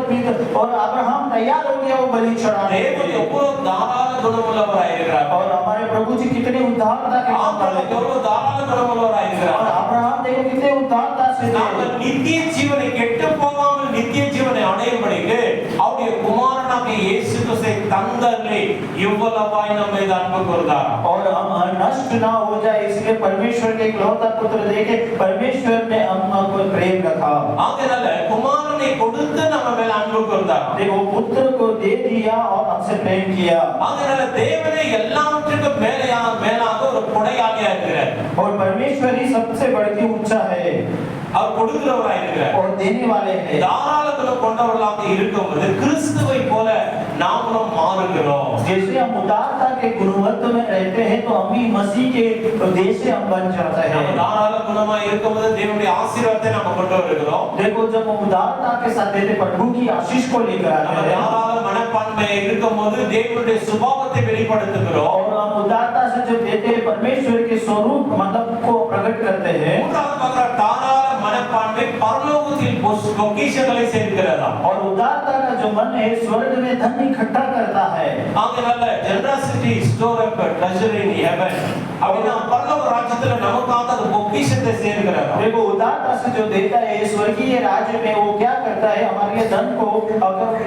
और अब्राहम तैयार हो गया वो बलि चढ़ाने के தேவன் लिए। எவ்வளவு தாராள குணமுள்ளவராய் இருக்கிறார். और हमारे प्रभु जी कितने उदारता के ஆபிரகாம் எவ்வளவு தாராள குணமுள்ளவராய் और இருக்கிறார். अब्राहम देखो कितने उदारता से நாங்கள் நித்திய ஜீவனை கெட்டு போகாமல் நித்திய ஜீவனை அடையும்படிக்கு அவருடைய குமாரனாகிய இயேசு கிறிஸ்துவை தந்தருளி இவ்வளவாய் நம்மை அன்பு கூர்ந்தார். और हम नष्ट ना हो जाए इसलिए परमेश्वर के इकलौता पुत्र देके परमेश्वर ने हमको प्रेम रखा। ஆகையால குமாரனை கொடுத்து நம்ம மேல அன்பு கூர்ந்தார். देखो पुत्र को दे दिया और हमसे प्रेम किया। ஆகையால தேவனே எல்லாவற்றுக்கும் மேலாக ஒரு கொடையாளியா இருக்கிறார். और परमेश्वर ही सबसे बढ़ के ऊंचा है அவர் கொடுக்கிறவராய் இருக்கிறார். और देने वाले हैं। தாராள குணம் கொண்டவர்களாக இருக்கும்போது கிறிஸ்துவை போல நாமளும் மாறுகிறோம். जैसे हम उदारता के गुणवत्ता में रहते हैं तो हम भी मसीह के देश से हम बन जाते நம்ம हैं। தாராள குணமா இருக்கும்போது தேவனுடைய ஆசீர்வாதத்தை நம்ம கொண்டு வருகிறோம். देखो जब हम उदारता के साथ देते प्रभु की आशीष को लेकर நம்ம आते हैं தாராள மனப்பான்மை இருக்கும்போது தேவனுடைய சுபாவத்தை வெளிப்படுத்துகிறோம். और हम उदारता से जब देते हैं परमेश्वर के स्वरूप मतलब को प्रकट करते हैं। மூன்றாவது பார்க்கிற தாராள மனப்பான்மை பரலோகத்தில் பொக்கிஷங்களை சேர்க்கிறதா. और उदारता का जो मन है स्वर्ग में धन इकट्ठा करता है. அதனால generosity store up a treasure in heaven. அப்படினா பரலோக ராஜ்யத்துல நமக்காக அந்த பொக்கிஷத்தை சேர்க்கிறதா. देखो उदारता से जो देता है स्वर्गीय राज्य में वो क्या करता है हमारे धन को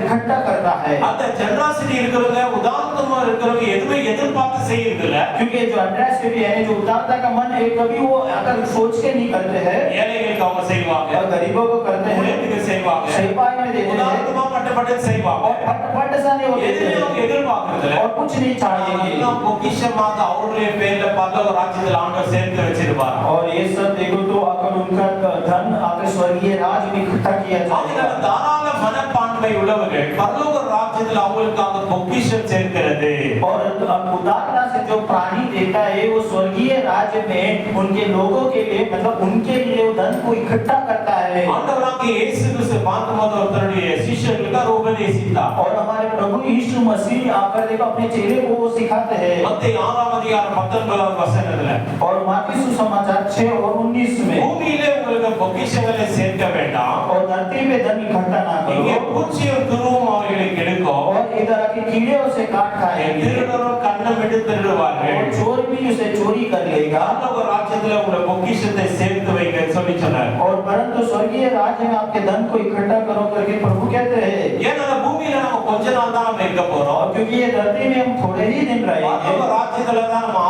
इकट्ठा करता है. அந்த generosity இருக்கிறவங்க உதாரணமா இருக்கிறவங்க எதுவுமே எதிர்பார்த்து செய்யறது இல்ல. क्योंकि जो generosity है जो उदारता का मन है कभी वो अगर सोच के नहीं करते हैं. ஏழைகளுக்கு அவங்க செய்வாங்க, और गरीबों को करते हैं, ஊழியத்துக்கு செய்வாங்க, सेवा में देते हैं, உதாரணமா பட்டப்பட்டு செய்வாங்க. और फट सा नहीं होते எதுவுமே அவங்க எதிர்பார்க்கறது இல்ல. और कुछ नहीं चाहिए. எல்லாம் பொக்கிஷமாக அவருடைய பேர்ல பரலோக ராஜ்யத்தில் ஆண்டவர் சேர்த்து வச்சிருப்பார். और ये सब देखो तो अगर उनका धन अगर स्वर्गीय राज्य में इकट्ठा किया जाएगा. அவர்கள் தாராள மனப்பான்மை உள்ளவர்கள் பரலோக ராஜ்யத்தில் அவங்களுக்காக பொக்கிஷம் சேர்க்கிறது. और उदारता से जो प्राणी देता है वो स्वर्गीय राज्य में उनके लोगों के लिए मतलब उनके लिए धन को इकट्ठा करता है. ஆண்டவராகிய இயேசு கிறிஸ்து பார்த்தபோது அவருடைய சீஷர்களுக்கு உபதேசித்தார். और हमारे प्रभु यीशु मसीह आकर देखो अपने चेले को वो सिखाते हैं. மத்தேயு 6 அதிகாரம் 19 வசனத்துல और मार्को सुसमाचार 6 और 19 में பூமியிலே உங்களுக்கு பொக்கிஷங்களை சேர்க்க வேண்டாம். और धरती में धन इकट्ठा ना இங்கே करो பூச்சியும் துருவும் அவர்களை கெடுக்கும். और इधर आके कीड़े उसे काट खाएंगे திருடரும் கண்ணமிட்டு திருடுவார்கள். और चोर भी उसे चोरी कर लेगा. பரலோக ராஜ்யத்துல உங்க பொக்கிஷத்தை சேர்த்து வைங்க சொல்லி சொன்னார். और परंतु स्वर्गीय राज्य में आपके धन को इकट्ठा करो करके प्रभु कहते हैं. ஏன்னா இந்த பூமியில நம்ம கொஞ்ச நாள் தான் நம்ம இருக்க போறோம். और क्योंकि ये धरती में हम थोड़े ही दिन रहेंगे பரலோக ராஜ்யத்துல தான் நம்ம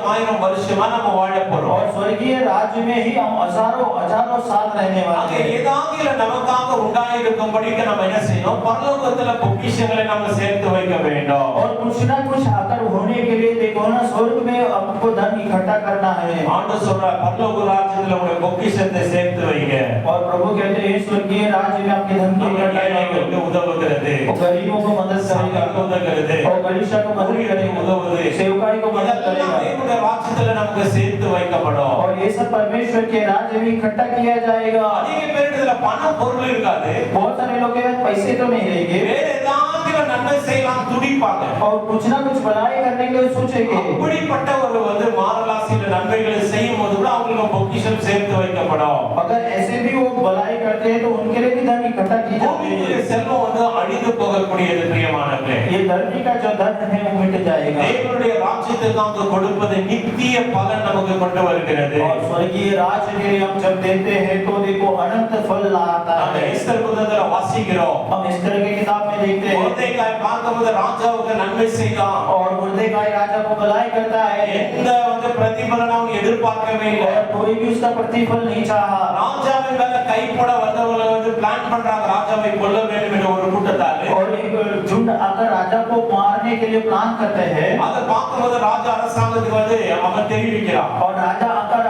ஆயிரம் வருஷமா நம்ம வாழ போறோம். और स्वर्गीय राज्य में ही हम हजारों साल रहने वाले அங்கே हैं. ஏதாவது நமக்காக உண்டாயிருக்கும்படிக்கு நம்ம என்ன செய்யணும்? பரலோகத்துல பொக்கிஷங்களை நம்ம சேர்த்து வைக்க வேண்டும். और कुछ ना कुछ आकर होने के लिए देखो ना स्वर्ग में आपको धन इकट्ठा करना है. ஆண்டவர் சொல்றார் பரலோக ராஜ்யத்துல உங்க பொக்கிஷத்தை சேர்த்து வைங்க. और प्रभु कहते हैं स्वर्गीय राज्य में आपके धन को इकट्ठा ஏழைகளுக்கு करो. உதவுகிறது, और गरीबों को मदद சபைக்கு करेगा உதவுகிறது, और गरीबों को मदद करेगा உதவுவது, सेवकाई को मदद இதெல்லாம் करेगा. தேவனுடைய ராஜ்யத்துல நமக்கு சேர்த்து வைக்கப்படும். और ये सब परमेश्वर के राज्य में इकट्ठा किया जाएगा. அதிக பேருக்கு இதுல பணம் பொருள் இருக்காது. बहुत सारे लोग के पास पैसे तो नहीं रहेंगे வேற ஏதாவது நன்மை செய்யலாம் துடிப்பாங்க. और कुछ ना कुछ भलाई करने के लिए सोचेंगे. அப்படிப்பட்ட ஒரு மாரலாசில நன்மைகளை செய்யும் போது கூட அவங்களுக்கு பொக்கிஷம் சேர்த்து வைக்கப்படும். अगर ऐसे भी वो भलाई करते हैं तो उनके लिए भी धन इकट्ठा की जाती பூமிக்குரிய है. செல்வம் அழிந்து போகக்கூடியது பிரியமானவர்களே. ये धरती का जो धन है वो मिट जाएगा தேவனுடைய ராஜ்யத்துக்கு கொடுப்பது நித்திய பலன் நமக்கு கொண்டு வருகிறது. और स्वर्गीय राज्य के लिए हम जब देते हैं तो देखो अनंत फल लाता அந்த है. எஸ்தர் புத்தகத்துல வாசிக்கிறோம். हम एस्तर की किताब में देखते हैं மொர்தெகாய் பார்க்கும்போது ராஜாவுக்கு நன்மை செய்தான். और मुर्देकाई राजा को भलाई करता है எந்த பிரதிபலனும் எதிர்பார்க்கவே இல்லை. और कोई भी उसका प्रतिफल नहीं चाहा. ராஜாவின் மேல கைப்பட வந்தவங்க பிளான் பண்றாங்க ராஜாவை கொல்ல வேண்டும் என்ற ஒரு கூட்டத்தாரு. और एक झुंड आकर राजा को मारने के लिए प्लान करते हैं. அதை பார்க்கும்போது ராஜா அரசாங்கத்துக்கு அவன் தெரிவிக்கிறான். और राजा आकर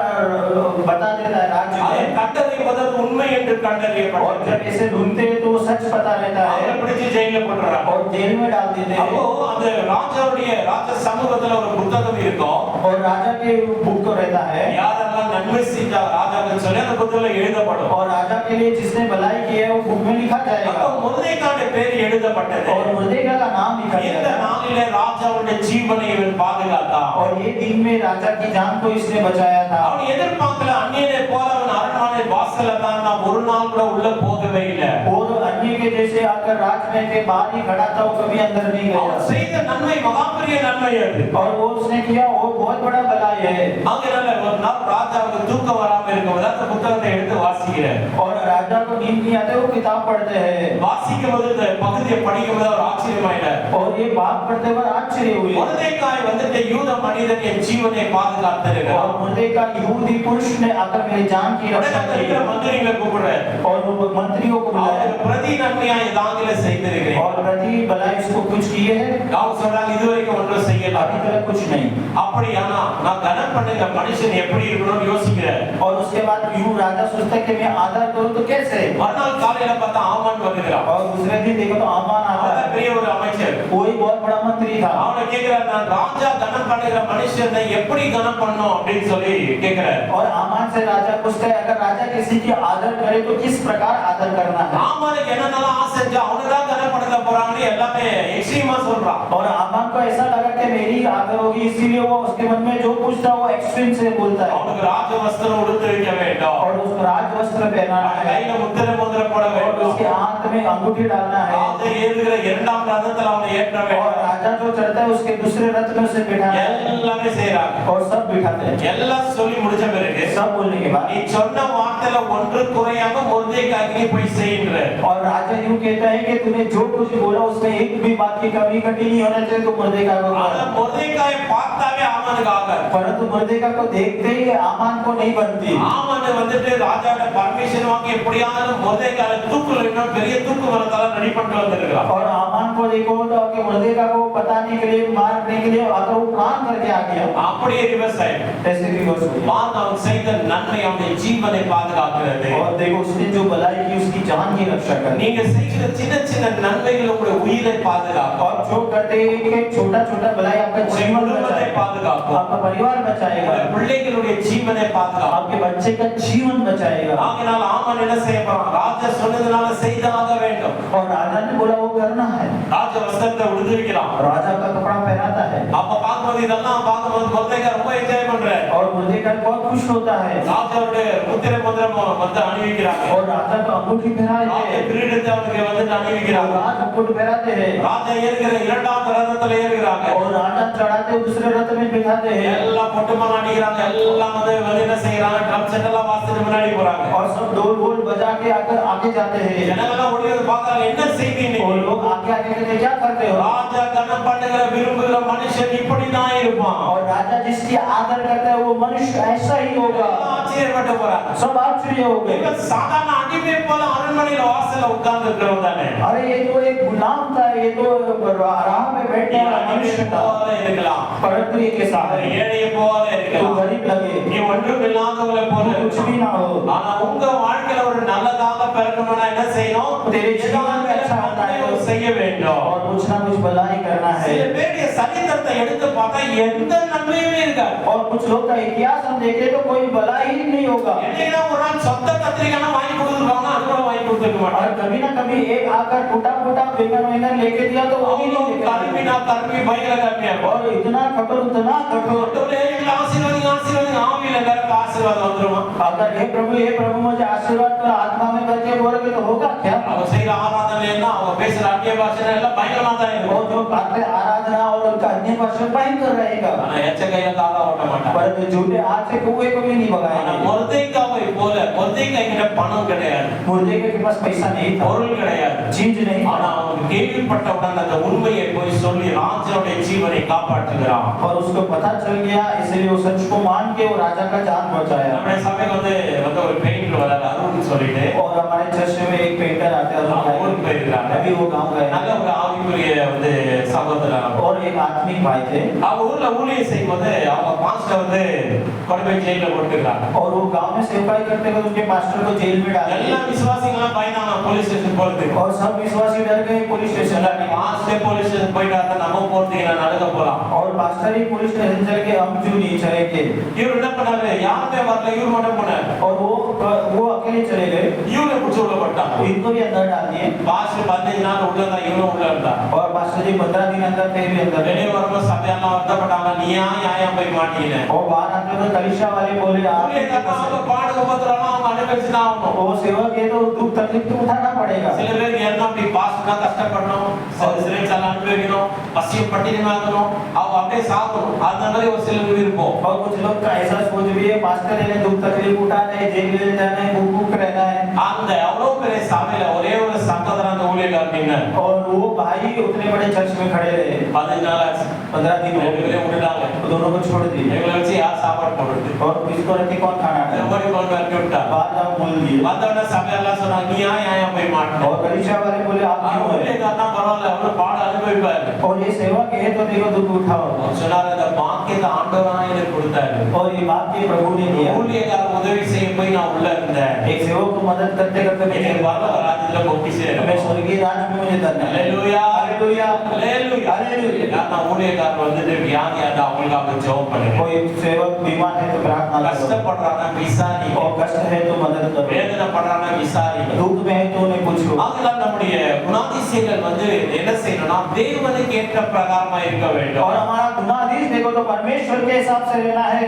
बता देता है राज्य அதை में. கண்டறிவது உண்மை என்று और கண்டறியப்பட்டது. जब ऐसे ढूंढते हैं तो वो सच पता रहता அவரை है பிடிச்சு ஜெயில போட்டுறாங்க. और जेल में डाल देते அப்போ हैं. அந்த ராஜ சமூகத்துல ஒரு புத்தகம் இருக்கும். और राजा के बुक तो रहता है யாரெல்லாம் நன்மை செஞ்சா ராஜாக்கு சொல்லி அந்த புத்தகத்துல எழுதப்படும். और राजा के लिए जिसने भलाई की है वो बुक में लिखा அப்போ जाएगा மொர்தெகாய் பேர் எழுதப்பட்டது. और मुर्देका का नाम लिखा இந்த जाएगा. நாளிலே ராஜாவுடைய ஜீவனை இவன் பாதுகாத்தான். और ये दिन में राजा की जान को इसने बचाया था. அவன் எதிர்பார்க்கல அந்நியனை போல அவன் அரண்மனை வாசல்ல தான் நான் ஒரு நாள் கூட உள்ள போகவே இல்லை. और अन्य के जैसे आकर राजमहल के बाहर ही खड़ा था वो कभी अंदर नहीं அவன் गया. செய்த நன்மை மகாபெரிய நன்மை அது. और वो उसने किया वो बहुत बड़ा भलाई है. அதனால ஒரு நாள் ராஜாவுக்கு தூக்கம் வராம இருக்கும்போது அந்த புத்தகத்தை எடுத்து வாசிக்கிறார். और राजा को नींद नहीं आते वो किताब पढ़ते हैं. வாசிக்கும் போது இந்த பகுதியை படிக்கும் போது அவர் ஆச்சரியமாயிட்டார். और ये बात पढ़ते हुए आश्चर्य हुए. மொர்தெகாய் யூத மனிதன் என் ஜீவனை பாதுகாத்திருக்கிறார். और मुर्देका यहूदी पुरुष ने आकर मेरी जान की रक्षा की. மந்திரிகளை கூப்பிடுறார். और वो मंत्रियों को बुलाया அவர் பிரதி நன்மையா இதாங்கில செய்திருக்கிறேன். और प्रति भलाई इसको कुछ किए हैं அவங்க சொல்றாங்க இதுவரைக்கும் ஒன்றும் செய்யல. अभी तक कुछ नहीं. அப்படியானா நான் கனம் பண்ணுங்க மனுஷன் எப்படி இருக்கணும்னு யோசிக்கிறேன். और उसके बाद यूं राजा सोचता है कि मैं आदर करूं तो कैसे. மறுநாள் காலையில பார்த்தா ஆமான் வருகிறான். और दूसरे दिन देखो तो आमान आता அவன் है பெரிய ஒரு அமைச்சர். वो एक बहुत बड़ा मंत्री था। அவனை கேக்குறார், நான் ராஜா கனம் பண்ணுகிற மனுஷனை எப்படி கனம் பண்ணணும் அப்படின்னு சொல்லி கேக்குறார். और आमान से राजा पूछता है, अगर राजा किसी की आदर करे तो किस प्रकार आदर करना है? ஆமானுக்கு என்னென்னலாம் ஆசை இருந்துச்சு, அவனை தான் கனம் பண்ண போறாங்கன்னு எல்லாமே எக்ஸ்ட்ரீமா சொல்றான். और आमान को ऐसा लगा कि मेरी आदर होगी, इसीलिए वो उसके मन में जो पूछता है वो एक्सट्रीम से बोलता है। அவனுக்கு ராஜ வஸ்திரம் உடுத்து வைக்க வேண்டும், और उसको राज वस्त्र पहनाना है, கையில முத்திரை மோதிரம் போட और வேண்டும், उसके हाथ में अंगूठी डालना है, ராஜா ஏறுகிற இரண்டாம் ரதத்துல அவனை ஏற்ற और வேண்டும். राजा जो चढ़ता है उसके दूसरे रथ में उसे बिठाना है, எல்லாமே செய்றாங்க. और सब बिठाते हैं। எல்லாம் சொல்லி முடிச்ச பிறகு सब बोलने के बाद நீ சொன்ன வார்த்தையில ஒன்று குறையாம மொர்தெகாய்க்கு போய் செய்யுன்ற. और राजा यूं कहता है कि तूने जो कुछ बोला उसमें एक भी बात की कमी कटी नहीं होना चाहिए, तो मुर्देका को ஆனா மொர்தெகாயை பார்த்தாவே ஆமானுக்கு ஆகாது. परंतु मुर्देका को देखते ही आमान को नहीं बनती। ஆமானு வந்துட்டு ராஜாவோட பர்மிஷன் வாங்கி எப்படியாவது மொர்தெகாயை தூக்குல இன்னும் பெரிய தூக்கு மரத்தால ரெடி பண்ணிட்டு வந்திருக்கான். और आमान को देखो तो कि मुर्देका को बताने के लिए, मारने के लिए अगर वो प्लान करके आ गया, அப்படியே ரிவர்ஸ் ஆயிடும். ऐसे रिवर्स हो गया। பாருங்க, அவன் செய்த நன்மை அவனுடைய ஜீவனை பாதுகாக்கிறது. और देखो उसने जो भलाई की उसकी जान की रक्षा कर। நீங்க செய்கிற சின்ன சின்ன நன்மைகள் உங்களுடைய உயிரை பாதுகாக்கும், और जो करते हैं छोटा छोटा भलाई आपका जीवन குடும்பத்தை பாதுகாக்கும், आपका परिवार बचाएगा, உங்களுடைய பிள்ளைகளுடைய ஜீவனை பாதுகாக்கும். आपके बच्चे का जीवन बचाएगा। ஆகையால் ஆமான் என்ன செய்ய போறான்? ராஜா சொன்னதுனால செய்தாக வேண்டும். और राजा ने बोला वो करना है, ராஜ வஸ்திரத்தை உடுத்திருக்கிறான். राजा का कपड़ा पहनाता है। அப்ப பார்க்கும்போது இதெல்லாம் பார்க்கும்போது மொர்தெகாய் ரொம்ப என்ஜாய் பண்றாரு. और मुर्देका बहुत खुश होता है, ராஜாவுடைய முத்திரை மோதிரம் வந்து அணிவிக்கிறாங்க. और राजा को अंगूठी पहनाते ராஜ हैं, கிரீடத்தை அவனுக்கு வந்து और அணிவிக்கிறாங்க. राज मुकुट पहनाते हैं, ராஜா ஏறுகிற இரண்டாம் ரதத்துல ஏறுகிறாங்க. और राजा चढ़ाते दूसरे रथ में बिठाते हैं, எல்லாம் பொட்டுமா அடிக்கிறாங்க. எல்லாம் வந்து என்ன செய்யறாங்க? ட்ரம் செட் எல்லாம் வாசிட்டு முன்னாடி போறாங்க. और सब ढोल वोल बजा के आकर आगे जाते हैं। ஜனங்கள்லாம் ஓடி வந்து பார்க்கறாங்க, என்ன செய்தி और இன்னைக்கு? लोग आगे आगे कहते क्या करते हो? ராஜா கனம் பண்ணுகிற விரும்புகிற மனுஷன் இப்படிதான் இருப்பான். और राजा जिसकी आदर करता है वो मनुष्य ऐसा ही होगा। எல்லாம் ஆச்சரியப்பட்டு போறாங்க. सब आश्चर्य हो गए। இவன் சாதாரண அடிமை போல அரண்மனையில வாசல்ல உட்கார்ந்து இருக்கிறவன் தானே. अरे ये तो एक गुलाम था, ये तो राह में बैठने वाला मनुष्य था, போல இருக்கலாம், परंतु ये कैसा है? ஏழையை போல तो இருக்கலாம், गरीब लगे, நீ ஒன்றும் இல்லாதவங்களை போல तो कुछ भी இருக்கலாம். ना हो। ஆனா உங்க வாழ்க்கையில ஒரு நல்லதாக பிறக்கணும்னா என்ன செய்யணும்? तेरे जीवन में अच्छा होता है நன்மையை செய்ய வேண்டும். और कुछ ना कुछ भलाई करना है। சில பேருடைய சரித்திரத்தை எடுத்து பார்த்தா எந்த நன்மையுமே இருக்காது. और कुछ लोग का इतिहास हम देखें तो कोई भलाई ही नहीं होगा। என்னைனா ஒரு நாள் சொந்த கத்திரிக்காய் வாங்கி கொடுத்துருக்காங்க, அது கூட வாங்கி கொடுத்துருக்க और மாட்டாங்க. कभी ना कभी एक आकर टूटा फूटा बैंगन लेके दिया तो वो भी नहीं लेके கருமினா கருமி பயங்கர கருமியா இருக்கும். और इतना कठोर ஒருத்தவரே எங்களை ஆசீர்வாதிங்க ஆசீர்வாதிங்க, ஆவியில எல்லாருக்கும் ஆசீர்வாதம் வந்துருமா? अगर हे प्रभु मुझे आशीर्वाद कर आत्मा में करके बोलोगे तो होगा क्या? அவங்க செய்யற ஆராதனை என்ன, அவங்க பேசுற அந்நிய பாஷை எல்லாம் பயங்கரமா தான் वो இருக்கும். जो करते आराधना और उनका अन्य भाषा भयंकर रहेगा, ஆனா எச்ச கையில காலா ஓட்ட மாட்டாங்க. परंतु झूठे हाथ से कुएं को भी नहीं ஆனா भगाएंगे। மொர்தெகாயை போல மொர்தெகாய் கிட்ட பணம் கிடையாது, मुर्दे के पास पैसा नहीं था, பொருள் கிடையாது, चीज नहीं ஆனா था, அவன் கேள்விப்பட்டவுடன் அந்த உண்மையை போய் சொல்லி ராஜாவுடைய ஜீவனை காப்பாற்றுகிறான். और उसको पता चल गया, इसलिए वो सच को मान के वो राजा का जान बचाया। நம்முடைய சபைக்கு வந்து ஒரு பெயிண்டர் வராரு அருண் சொல்லிட்டு, और हमारे चर्च में एक पेंटर आते हैं, ஊருக்கு போயிருக்கிறாங்க. अभी वो गांव गए நல்ல ஒரு ஆவிக்குரிய வந்து சகோதரர். और एक आत्मिक भाई थे, அவங்க ஊர்ல ஊழியம் செய்யும்போது அவங்க பாஸ்டர் வந்து கொண்டு போய் ஜெயில போட்டுக்கிறாங்க. और वो गांव में सेवकाई करते हुए उनके मास्टर को जेल में डाल எல்லா दिया, விசுவாசிகளும் பயந்தாங்க போலீஸ் ஸ்டேஷன் போறதுக்கு. और सब विश्वासी डर गए पुलिस स्टेशन जाने के। மாஸ்டர் போலீஸ் ஸ்டேஷன் போயிட்டா தான் நம்ம போறதுக்கு நான் நடுங்க போலாம். और मास्टर ही पुलिस स्टेशन चल के हम क्यों नहीं चले गए? இவர் என்ன பண்ணாரு? யாருமே வரல, இவர் மட்டும் போனாரு. और वो अकेले चले गए, இவரை பிடிச்சு உள்ள போட்டாங்க. इनको भी अंदर डाल दिए, பாஸ்டர் 15 நாள் உள்ள இருந்தா இவரும் உள்ள இருந்தா. और मास्टर जी 15 दिन अंदर थे भी अंदर। வெளியே வரும்போது சபையெல்லாம் வருத்தப்பட்டாங்க, நீ ஏன் போய் மாட்டீங்க? और बाहर आते तो कलीसिया वाले बोले आप அவங்க பாடு உபத்திரம்லாம் அவங்க அனுபவிச்சுதான் ஆகணும். वो सेवक है तो दुख तकलीफ तो उठाना पड़ेगा। சில பேருக்கு என்ன அப்படி பாஸ்டர்னா கஷ்டப்படணும், சிறைச்சாலை அனுபவிக்கணும், பசியும் பட்டினியாகணும், அவங்க அப்படியே சாப்பிடணும், அந்த மாதிரி ஒரு சில விருப்பம். और कुछ लोग का ऐसा सोच भी है मास्टर ने दुख तकलीफ उठाना है, जेल में जाना है, भूख रहना है। அந்த எவ்வளவு பெரிய சபையில ஒரே ஒரு சகோதரன் அந்த ஊழியக்காரர் நின்னார். और वो भाई उतने बड़े चर्च में खड़े रहे, 15 நாள் ஆச்சு. 15 दिन हो இவங்களே गए, விட்டுட்டாங்க. दोनों को छोड़ दिए। இவங்களை வச்சு யார் சாப்பாடு போடுறது? और इसको रखे कौन खाना है? ஓடி கொண்டு வரட்டி விட்டா. बात आप बोल दिए। வந்தவன சபையெல்லாம் சொன்னாங்க, நீ ஏன் போய் மாட்டணும்? और कलीसिया वाले बोले आप क्यों है? ஊழியக்காரனா பரவாயில்ல, அவரு பாடு அனுபவிப்பாரு. और ये सेवक है तो देखो दुख उठाओ। அவர் சொன்னாரு, இந்த பாக்கியத்தை ஆண்டவரா எனக்கு கொடுத்தாரு. और ये बात के प्रभु ने दिया। ஊழியக்காரர் உதவி செய்ய போய் நான் உள்ள இருந்தேன். एक सेवक को मदद करते करते எனக்கு मैं பரலோக ராஜ்யத்துல பொக்கிஷம் मैं இருக்கும். स्वर्गीय राज्य में मुझे धन्य है। हालेलुया. हालेलुया ஹalleluya हालेलुया யாரா ஊழியக்காரர் வந்துட்டு வியாதியாடா அவங்களுக்காக ஜெபம் பண்ணுங்க कोई सेवक बीमार है तो प्रार्थना करो கஷ்டப்படுறாங்க விசாரி और कष्ट है तो मदद करो வேதனைப்படுறாங்க விசாரி दुख में है तो उन्हें पूछो ஆகையால் நம்முடைய குணாதிசயங்கள் வந்து என்ன செய்யணும்னா தேவனுக்கு ஏற்ற பிரகாரமா இருக்க வேண்டும் और हमारा गुनाधीश देखो तो परमेश्वर के हिसाब से रहना है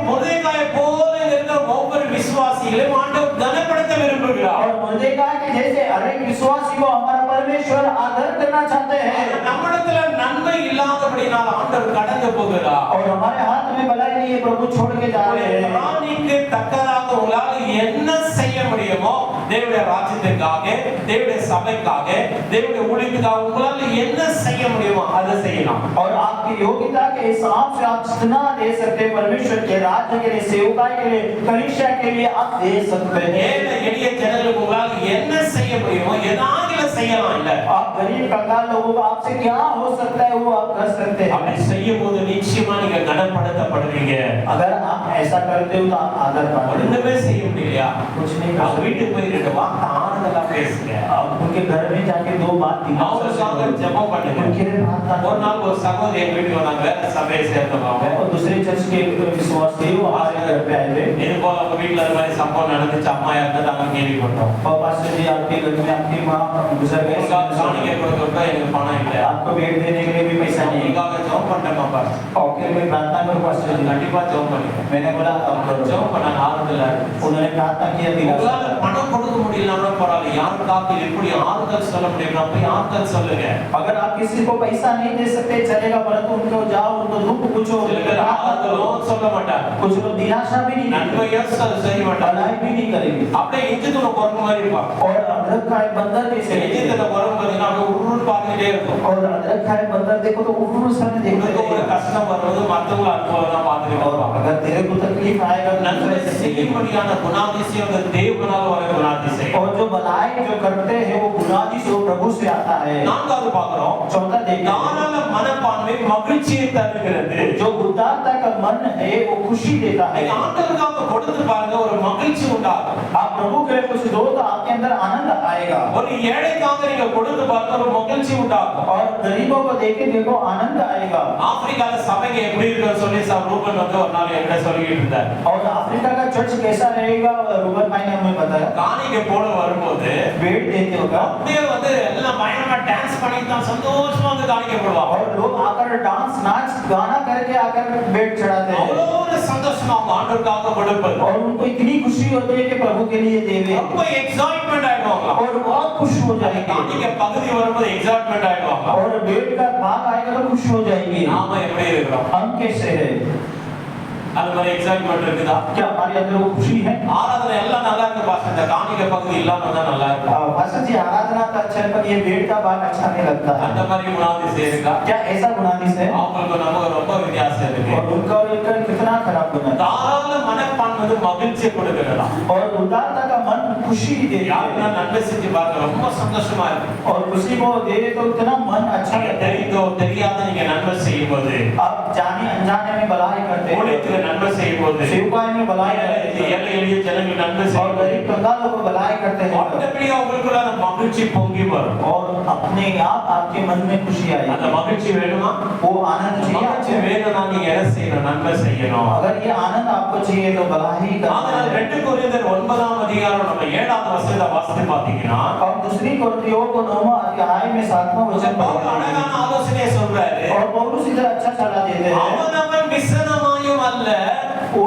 முர்தேகாயை போல இருக்கிற ஒவ்வொரு விசுவாசிகளையும் ஆண்டவர் கனப்படுத்த விரும்புகிறார் और मुर्देकाय के जैसे हर एक विश्वासी को हमारा परमेश्वर आदर करना चाहते हैं நம்மிடத்துல நன்மை இல்லாதபடியால் ஆண்டவர் கடந்து போகிறார் और हमारे हाथ में भलाई नहीं है प्रभु छोड़ के जा रहे हैं ராணிக்கு தக்கதாக உங்களால என்ன செய்ய முடியுமோ தேவனுடைய ராஜ்யத்துக்காக தேவனுடைய சபைக்காக தேவனுடைய ஊழியத்துக்காக உங்களால என்ன செய்ய முடியுமோ அதை செய்யலாம் और आपकी योग्यता के हिसाब से आप जितना दे सकते हैं परमेश्वर के राज्य के लिए सेवकाई के लिए कलीसिया के लिए आप दे सकते हैं ஏழை எளிய ஜனங்களுக்கு உங்களால என்ன செய்ய முடியுமோ எதாகில செய்யலாம் இல்ல आप गरीब कंगाल लोगों को आपसे क्या हो सकता है वो आप कर सकते हैं அப்படி செய்யும் போது நிச்சயமா நீங்க கனப்படுத்தப்படுவீங்க अगर आप ऐसा करते हो तो आप आदर पाओगे ஒண்ணுமே செய்ய முடியலையா कुछ नहीं कर அவங்க सकते வீட்டுக்கு போய் ரெண்டு வார்த்தை ஆறுதலா பேசுங்க आप उनके घर में जाके दो बात அவங்களுக்காக ஜெபம் பண்ணுங்க उनके लिए प्रार्थना ஒரு करो நாள் ஒரு சகோதரி எங்க வீட்டுக்கு வந்தாங்க வேற சபையை சேர்ந்தவங்க और दूसरे चर्च के विश्वासी वो हमारे घर पे आए थे இது போல உங்க வீட்டுல இந்த மாதிரி சம்பவம் நடந்துச்சு अम्मा இறந்துட்டாங்க கேள்விப்பட்டோம் और पास्टर जी आपके घर में आपकी माँ गुजर गए காணிக்கை கொடுக்க எனக்கு பணம் இல்லை आपको भेंट देने के लिए भी पैसा नहीं है உங்களுக்காக ஜெபம் பண்றேன் பாப்பா और फिर मैं प्रार्थना करूं पास्टर जी கண்டிப்பா ஜெபம் பண்ணுங்க मैंने बोला अब करो ஜெபம் பண்ண ஆறுதலா उन्होंने प्रार्थना किया दिला உங்களால பணம் கொடுக்க முடியலன்னா பரவாயில்ல யாருக்காக எப்படி ஆறுதல் சொல்ல முடியும்னா போய் ஆறுதல் சொல்லுங்க अगर आप किसी को पैसा नहीं दे सकते चलेगा परंतु उनको जाओ उनको दुख पूछो சில பேர் ஆறுதலும் சொல்ல மாட்டாங்க कुछ लोग निराशा भी नहीं நன்மையா செய்ய மாட்டாங்க भलाई भी नहीं करेंगे அப்படியே இஞ்சித்துல குரங்கு மாதிரி இருப்பாங்க और अदरक खाए बंदर जैसे இஞ்சித்துல குரங்கு பார்த்தீங்கன்னா அப்படியே உருன்னு பார்த்துக்கிட்டே இருக்கும் और अदरक खाए बंदर देखो तो उर्र समय देखते உங்களுக்கு ஒரு रहेगा கஷ்டம் வருவது மற்றவங்க அனுபவம் தான் பார்த்துக்கிட்டு और வருவாங்க अगर तेरे को तकलीफ आएगा நன்மை दूसरे से செய்யும்படியான குணாதிசயம் அந்த தேவனால் வர குணாதிசயம் और जो भलाई जो करते हैं वो गुनाजी से वो प्रभु से आता है நான்காவது பார்க்கிறோம் चौथा देखिए தாராள மனப்பான்மை மகிழ்ச்சியை தருகிறது जो उदारता का मन है वो खुशी देता है நீங்க ஆண்டவருக்காக கொடுத்து பாருங்க ஒரு மகிழ்ச்சி உண்டாகும் आप प्रभु के लिए कुछ दो तो आपके अंदर आनंद आएगा ஒரு ஏழைக்காக நீங்க கொடுத்து பாருங்க ஒரு மகிழ்ச்சி உண்டாகும் और गरीबों को देखे देखो आनंद आएगा ஆப்பிரிக்கால சபைக்கு எப்படி இருக்குன்னு சொல்லி ரூபன் வந்து ஒரு நாள் என்கிட்ட சொல்லிட்டு இருந்தார் और अफ्रीका का चर्च कैसा रहेगा रूबन भाई ने हमें बताया காணிக்கை போல வரும்போது भेंट देते होगा அப்படியே வந்து எல்லாம் பயங்கரமா டான்ஸ் பண்ணிட்டு தான் சந்தோஷமா வந்து காணிக்கை போடுவாங்க और लोग आकर डांस नाच गाना करके आकर भेंट चढ़ाते हैं அவ்வளோ ஒரு சந்தோஷமா அவங்க ஆண்டவருக்காக கொடுப்பது और उनको इतनी खुशी होती है कि प्रभु के लिए देवे ரொம்ப எக்ஸைட்மென்ட் ஆயிடுவாங்க और बहुत खुश हो जाएंगे காணிக்கை பகுதி வரும்போது எக்ஸைட்மென்ட் ஆயிடுவாங்க और भेंट का भाग आएगा तो खुश हो जाएंगे நாம எப்படி இருக்கிறோம் हम कैसे हैं அது மாதிரி எக்ஸைட்மென்ட் இருக்குதா क्या हमारे अंदर वो खुशी है ஆராதனை எல்லாம் நல்லா இருக்கு பாஸ்டர் இந்த காணிக்கை பகுதி இல்லாம இருந்தா நல்லா இருக்கும் पास्टर जी आराधना तो अच्छा है पर ये भेंट का भाग अच्छा नहीं लगता है அந்த மாதிரி குணாதிசயம் இருக்கா क्या ऐसा गुनादिश है அவங்களுக்கு நமக்கு ரொம்ப வித்தியாசம் இருக்கு और उनका और इनका कितना खराब गुना है தாராள மனப்பான்மை வந்து மகிழ்ச்சியை கொடுக்கிறதா और उदारता का मन खुशी देता யாருன்னா है நன்மை செஞ்சு பாருங்க ரொம்ப சந்தோஷமா இருக்கு और खुशी को दे तो इतना मन अच्छा நீங்க लगता है தெரிந்தோ தெரியாத நீங்க நன்மை செய்யும் போது आप जाने अनजाने में भलाई करते हैं ஊழியத்துல நன்மை செய்யும் போது सेवकाई में भलाई करते हैं ஏழை எளிய ஜனங்கள் நன்மை और செய்யும் போது गरीब कंगालों को भलाई करते हैं ஆட்டோமேட்டிக்கா உங்களுக்குள்ள அந்த மகிழ்ச்சி பொங்கி வரும் और अपने आप आपके मन में खुशी அந்த आएगी மகிழ்ச்சி வேணுமா वो आनंद மகிழ்ச்சி चाहिए வேணும்னா நீங்க என்ன செய்யணும் நன்மை செய்யணும் अगर ये आनंद आपको चाहिए तो भलाई करना அதனால है 2 கொரிந்தியர் 9ஆம் அதிகாரம் நம்ம 7ஆவது வசனத்தை வாசித்து பாத்தீங்கன்னா और दूसरी कोरिन्थियों को 9वां अध्याय में 7वां वचन பவுல் அழகான ஆலோசனையை சொல்றாரு और पौलुस इधर अच्छा सलाह देते हैं அவனவன் விசனமாயும் அல்ல वो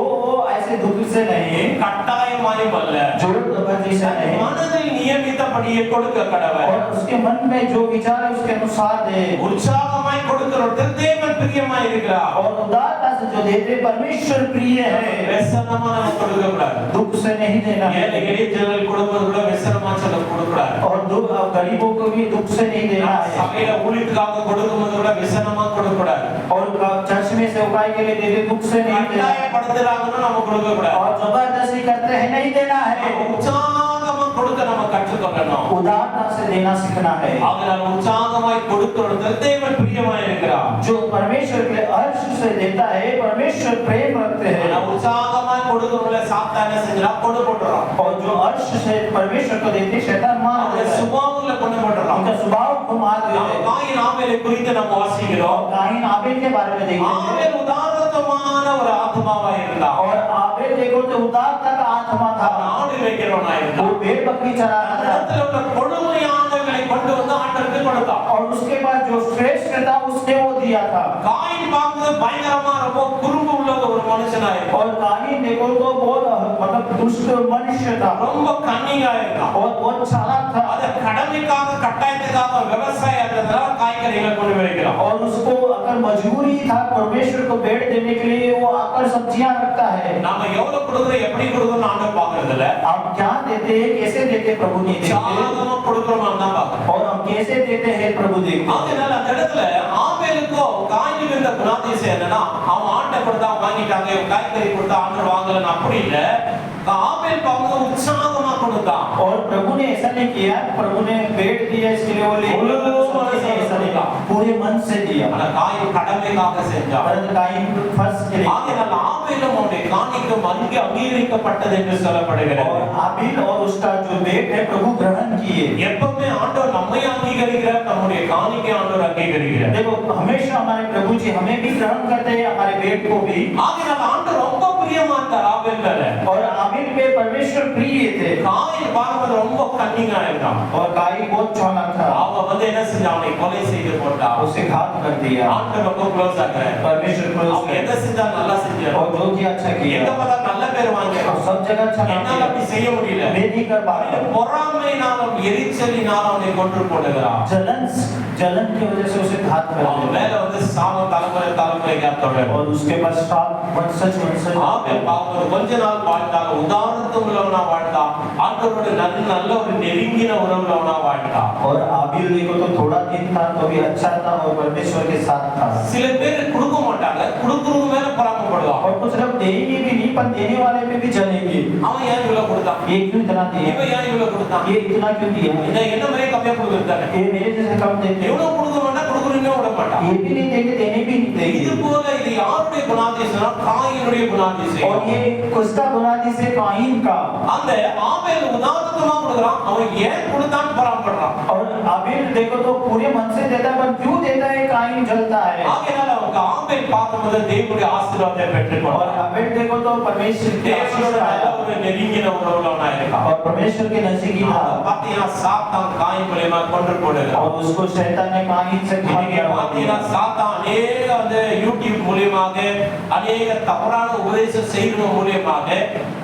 ऐसे दुख से नहीं கட்டாயமாயும் அல்ல जोर जबरदस्ती से नहीं மனதில் நியமித்தபடியே கொடுக்க கடவர் और उसके मन में जो विचार है उसके अनुसार दे உற்சாகமாய் கொடுக்கிறவர்கள் தேவன் பிரியமாய் இருக்கிறார் और उदारता से जो देते परमेश्वर प्रिय है व्यसனமா நம்ம கொடுக்க கூடாது दुख से नहीं देना है ஏழை எளிய ஜனங்கள் கொடுப்பது கூட व्यसனமா சொல்ல கொடுக்கூடாது और दुख गरीबों को भी दुख से नहीं देना है சபையில ஊழியத்துக்காக கொடுக்கும்போது கூட व्यसனமா கொடுக்கூடாது और चर्च में सेवकाई के लिए देते दुख से नहीं देना है கட்டாயப்படுத்துறாங்கன்னு நம்ம கொடுக்க கூடாது और जबरदस्ती करते हैं नहीं देना है உற்சாகமா கொடுக்க நம்ம கற்றுக்கொள்ளணும் उदारता से देना सीखना है ஆகையால் உற்சாகமாய் கொடுக்கிறவர்கள் தேவன் பிரியமாய் இருக்கிறார் जो परमेश्वर के हर्ष से देता है परमेश्वर प्रेम रखते हैं ஆனா உற்சாகமாய் கொடுக்கிறவங்கள சாத்தான செஞ்சா கொண்டு போட்டுறான் और जो हर्ष से परमेश्वर को देते शैतान मार அவருடைய देता है சுபாவம் சுபாவங்களை கொண்டு போட்டுறான். उनका स्वभाव घुमा दिया है। காயின் ஆபேலை குறித்து நம்ம வாசிக்கிறோம். काइन आबेल के बारे में देखते हैं ஆபேல் உதாரணமான ஒரு ஆத்மாவா இருந்தான். और आबेल देखो तो उदारता का आत्मा था, ஆடு வைக்கிறவனா वो இருந்தான். भेड़ बकरी चराता था இடத்துல உள்ள கொடுமையானவர்களை கொண்டு வந்து ஆண்டவருக்கு கொடுத்தான். और उसके बाद जो श्रेष्ठ था उसने वो दिया था। காயின் பார்க்குறது பயங்கரமா ரொம்ப குறும்பு உள்ள ஒரு மனுஷனா இருந்தான். और काइन देखो तो बहुत मतलब दुष्ट मनुष्य था ரொம்ப கன்னிங்கா இருந்தான். और बहुत चालाक था அத கடமைக்காக கட்டாயத்துக்காக விவசாயத்துல காய்கறிகளை கொண்டு வைக்கிறான். और उसको अगर मजबूरी था परमेश्वर को भेंट देने के लिए वो आकर सब्जियां रखता है। நாம எவ்வளவு கொடுக்குறோம் எப்படி கொடுக்குறோம் ஆண்டவர் பார்க்கறது இல்ல. आप क्या देते हैं कैसे देते हैं प्रभु नहीं देखते சாதகமா கொடுக்குறோம் தான் பார்க்கறோம். और हम कैसे देते हैं प्रभु देखते हैं। அதனால அந்த இடத்துல ஆபேலுக்கும் காயினுக்கும் இருந்த குணாதிசயம் என்னன்னா அவன் ஆட்டை கொடுத்தா வாங்கிட்டாங்க, காய்கறி கொடுத்தா ஆண்டவர் வாங்கலன்னு அப்படி இல்ல. ஆபேல் பார்க்குறது உற்சாகமா கொடுத்தான். और प्रभु ने ऐसा नहीं किया, प्रभु ने भेंट दिया इसके लिए वो ऐसा नहीं कहा, पूरे मन से दिया। ஆனா காயின் கடமைக்காக செஞ்சான். परंतु काइन फर्स्ट के लिए அதனால ஆபேலும் அவனுடைய காணிக்கும் அங்கீகரிக்கப்பட்டது என்று சொல்லப்படுகிறது. और आबिल और उसका जो भेंट है प्रभु ग्रहण किए। எப்பவுமே ஆண்டவர் நம்மை அங்கீகரிக்கிறார், நம்முடைய காணிக்கை ஆண்டவர் அங்கீகரிக்கிறார். देखो हमेशा हमारे प्रभु जी हमें भी ग्रहण करते हैं, हमारे भेंट को भी। அதனால ஆண்டவர் ரொம்ப பிரியமா இருந்தார் ஆபேல் மேல. और आबिल पे परमेश्वर प्रिय थे காயின் பார்க்குறது ரொம்ப கன்னிங்கா இருந்தான். और काइन बहुत चालाक था, அவன் வந்து என்ன செஞ்சான், அவனை கொலை செய்து போட்டான். उसे घात कर दिया। ஆண்டவர் ரொம்ப க்ளோஸ் ஆகிறார். परमेश्वर को அவன் எதை செஞ்சா நல்லா செஞ்சான், और जो किया अच्छा किया எங்க பார்த்தா நல்ல பேர் வாங்கினான். और सब जगह अच्छा काम என்னால किया। அப்படி செய்ய முடியல. मैं नहीं कर पा रहा। பொறாமையினாலும் எரிச்சலினாலும் அவனை கொன்று போடுகிறான். जलन की वजह से उसे घात कर அவன் दिया மேல வந்து சாபம் தலைமுறைக்கு தொடரும். और उसके बाद श्राप वंशज ஆபேல் பார்க்கும்போது கொஞ்ச நாள் வாழ்ந்தான், உதாரணத்துவம் உள்ளவனா வாழ்ந்தான், ஆண்டவரோட நல்ல ஒரு நெருங்கின உறவுள்ளவனா வாழ்ந்தான். और आबिल देखो तो थोड़ा दिन था तो भी अच्छा था और परमेश्वर के साथ था। சில பேர் கொடுக்க மாட்டாங்க, கொடுக்கறவங்க மேல பொறாமைப்படுவாங்க. और कुछ लोग देंगे भी नहीं पर देने वाले पे भी जलेंगे। அவன் ஏன் இவ்வளவு கொடுத்தான், ये क्यों इतना दिया, இவன் ஏன் இவ்வளவு கொடுத்தான், ये इतना क्यों दिया, இந்த என்ன மாதிரி கம்மியா கொடுக்குறாங்க, ये मेरे जैसे कम देते, எவ்வளவு கொடுக்க மாட்டா கொடுக்கறீங்க விட மாட்டான். ये भी नहीं देंगे देने भी नहीं இது देंगे। போல இது யாருடைய குணாதிசயம், காயினுடைய குணாதிசயம். और ये किसका गुनाह से काइन का। அந்த ஆபேல் உதாரணமா கொடுக்குறான், அவன் ஏன் கொடுத்தான்னு பொறாமைப்படுறான். और आबिल देखो तो पूरे मन से देता है पर क्यों देता है काइन जलता है। ஆகையால அவங்க ஆபேல் பார்க்கும்போது தேவனுடைய ஆசீர்வாதத்தை और பெற்றுக்கொண்டான். आबिल देखो तो परमेश्वर के தேவனோட நல்ல ஒரு நெருங்கின உறவுள்ளவனா இருக்கான். और परमेश्वर के नजदीकी था பாத்தீங்கன்னா சாத்தான் காயின் மூலமா கொன்று போடுகிறான். और उसको शैतान ने काइन से घात இன்னைக்கு करवा பாத்தீங்கன்னா दिया। சாத்தான் அநேக வந்து யூடியூப் மூலியமாக அநேக தவறான உபதேசம் செய்யறது மூலியமாக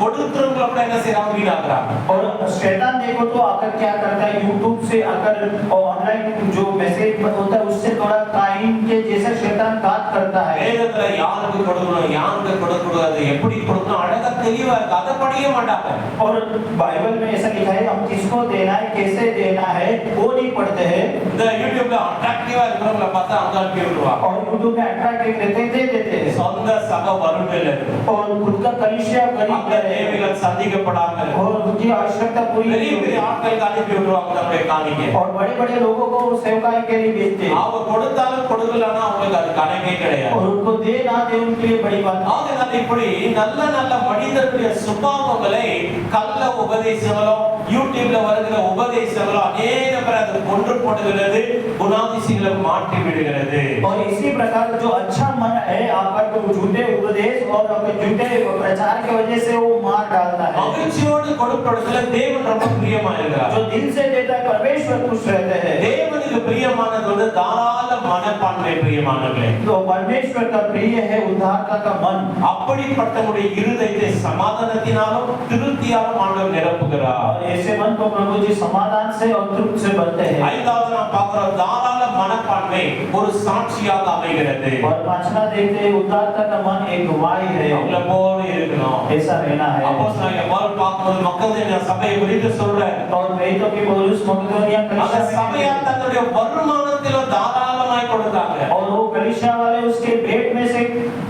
கொடுக்கிறவங்களை கூட என்ன செய்யறாங்க, வீணாக்குறாங்க. और शैतान देखो तो आकर क्या करता है, यूट्यूब से आकर ऑनलाइन जो मैसेज होता है उससे थोड़ा काइन के जैसा शैतान बात करता है। வேதத்துல யாருக்கு கொடுக்கணும் யாருக்கு கொடுக்கக்கூடாது எப்படி கொடுக்கணும் அழகா தெளிவா இருக்கு, அதை படிக்க மாட்டாங்க. और बाइबल में ऐसा लिखा है हम किसको देना है कैसे देना है वो नहीं पढ़ते हैं। இந்த யூடியூப்ல அட்ராக்டிவா இருக்கிறவங்களை பார்த்தா அங்க அனுப்பி விடுவாங்க. और यूट्यूब में अट्रैक्टिव रहते दे देते हैं சொந்த சக வறுமையில இருக்கு, और खुद का कलिसिया गरीब அந்த है தேவைகள் சந்திக்கப்படாம இருக்கு. और उनकी आवश्यकता पूरी பெரிய नहीं பெரிய होती ஆட்களுக்கு அனுப்பி விடுவாங்க நம்முடைய காணிக்கை. और बड़े बड़े लोगों को सेवकाई के लिए भेजते हैं அவங்க கொடுத்தாலும் கொடுக்கலன்னா அவங்களுக்கு அது கணக்கே கிடையாது. और उनको दे ना दे उनके लिए बड़ी बात है। ஆகையால் இப்படி நல்ல நல்ல மனிதர்களுடைய சுபாவங்களை கள்ள உபதேசங்களும் யூடியூப்ல வருகிற உபதேசங்களும் அநேக பேர் அது கொன்று போடுகிறது, குணாதிசயங்களை மாற்றி விடுகிறது. और इसी प्रकार जो अच्छा मन है आपका तो झूठे उपदेश और झूठे प्रचार की वजह से वो मार डालता है। மகிழ்ச்சியோடு கொடுப்படுதல தேவன் ரொம்ப பிரியமா இருக்கிறார். जो दिल से देता है परमेश्वर खुश रहते हैं। தேவனுக்கு பிரியமானது வந்து தாராள மனப்பான்மை பிரியமானவர்களே. तो परमेश्वर का प्रिय है उदारता का मन। அப்படிப்பட்டவருடைய இருதயத்தை சமாதானத்தினாலும் திருப்தியாலும் ஆண்டவர் நிரப்புகிறார். और ऐसे मन को प्रभु जी समाधान से और तृप्ति से भरते हैं। ஐந்தாவது நாம் பார்க்கிறோம் தாராள மனப்பான்மை ஒரு சாட்சியாக அமைகிறது. और पांचवा देखते हैं उदारता का मन एक गवाही है। அவங்கள போல இருக்கணும். ऐसा रहना है। அப்போஸ்தலனாகிய பவுல் பார்க்கும்போது மக்களுடைய சபையை குறித்து சொல்றார். और मैं तो कि पौलुस मकेदोनिया அந்த कलीसिया में சபையார் தன்னுடைய வருமானத்திலும் தாராளமாய் கொடுத்தாங்க. और वो कलीसिया वाले उसके पेट में से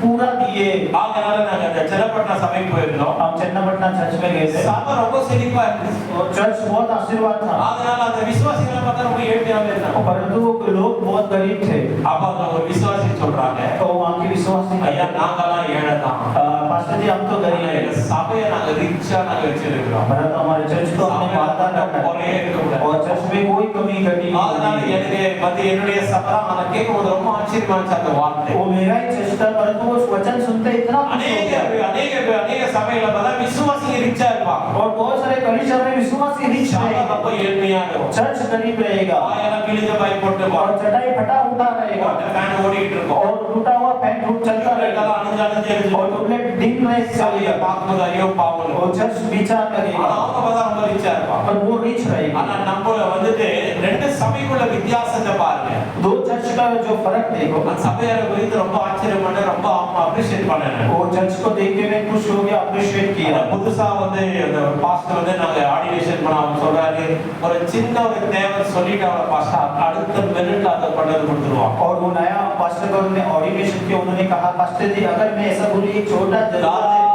पूरा दिए। ஆகையால நாங்க அந்த சென்னப்பட்டண சபைக்கு போயிருந்தோம். हम चन्नापटना चर्च में गए थे சபை ரொம்ப செழிப்பா இருந்துச்சு. और चर्च बहुत आशीर्वाद था ஆகையால அந்த விசுவாசிகளை பார்த்தா ரொம்ப ஏழ்மையாக இருந்தாங்க. परंतु वो लोग बहुत गरीब थे। அப்ப அந்த ஒரு விசுவாசி சொல்றாங்க, तो वहाँ के विश्वासी ஐயா நாங்கெல்லாம் ஏழை தான், पास्टर पास्टर जी हम तो गरीब ஆனா எங்க हैं சபையை நாங்க ரிச்சா நாங்க வச்சிருக்கிறோம். परंतु हमारे चर्च को हमने मानदार रखा குறையே இருக்கக்கூடாது. और चर्च में कोई कमी घटी नहीं அதனால होती। எனக்கு வந்து என்னுடைய சபை அதை கேட்கும்போது ரொம்ப ஆச்சரியமா இருந்துச்சு அந்த வார்த்தை. वो मेरा ही चर्च था परंतु वो वचन सुनते इतना खुश हो அநேக गया அநேக சபையில பார்த்தா விசுவாசிங்க ரிச்சா இருப்பாங்க. और बहुत सारे कलीसिया में विश्वासी रिच சபை रहेगा ரொம்ப ஏழ்மையா இருக்கும். चर्च गरीब रहेगा வாயெல்லாம் கிழிஞ்ச பாய் போட்டு और चटाई फटा उठा रहेगा ஃபேன் ஓடிட்டு இருக்கும். और टूटा हुआ पैंट रूट चलता रहेगा அணிஞ்சு அணிஞ்சு और टुकड़े डिंग रहे சபையை பார்க்கும்போது ஐயோ பாவம். और चर्च विचार ஆனா करेगा அவங்க பார்த்தா ரொம்ப ரிச்சா இருப்பாங்க. पर वो रिच रहेगा ஆனா நம்ம வந்துட்டு ரெண்டு சபைக்குள்ள வித்தியாசத்தை பாருங்க. दो चर्च का जो फर्क देखो அந்த சபையார குறித்து ரொம்ப ஆச்சரியம் பண்ண ரொம்ப அப்ரிஷியேட் பண்ணேன். वो चर्च को देख के मैं खुश हो गया अप्रिशिएट किया புதுசா வந்து அந்த பாஸ்டர் வந்து நாங்க ஆர்டினேஷன் பண்ண அவங்க சொல்றாரு ஒரு சின்ன ஒரு தேவை சொல்லிட்டு அவரை பாஸ்டர் அடுத்த மினிட்ல அதை பண்ணது கொடுத்துருவாங்க. और वो नया पास्टर को उन्होंने ऑर्डिनेशन किया उन्होंने कहा पास्टर जी अगर मैं ऐसा बोलूं एक छोटा जरूरत है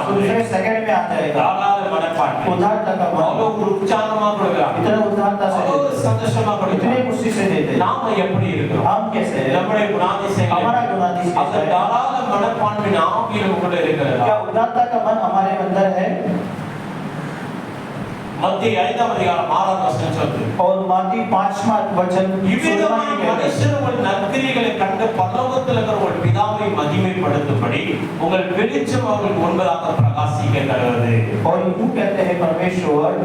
तो दूसरे सेकंड में आ जाएगा தாராள மனப்பான்மை. उदारता का मन அவ்வளவு ஒரு உற்சாகமா கொடுக்குறாங்க. इतना उदारता से அவ்வளவு देते சந்தோஷமா इतने கொடுக்குறாங்க. खुशी से देते நாம எப்படி இருக்கிறோம்? हम कैसे हैं நம்முடைய குணாதிசயங்கள் हमारा गुणाधिक्य அந்த कैसा है தாராள மனப்பான்மை நாம கூட இருக்கிறதா? क्या उदारता का मन हमारे अंदर है மத்திய 5ஆம் அதிகாரம் 6ஆம் வசனம் சொல்லுது. और माती 5वां वचन இவ்விதமாய் மனுஷர் உங்கள் நற்கிரியைகளை கண்டு பரலோகத்தில் இருக்கிற உங்கள் பிதாவை மகிமைப்படுத்தும்படி உங்கள் வெளிச்சம் அவர்களுக்கு முன்பதாக பிரகாசிக்க கடவுது. और यूं कहते हैं परमेश्वर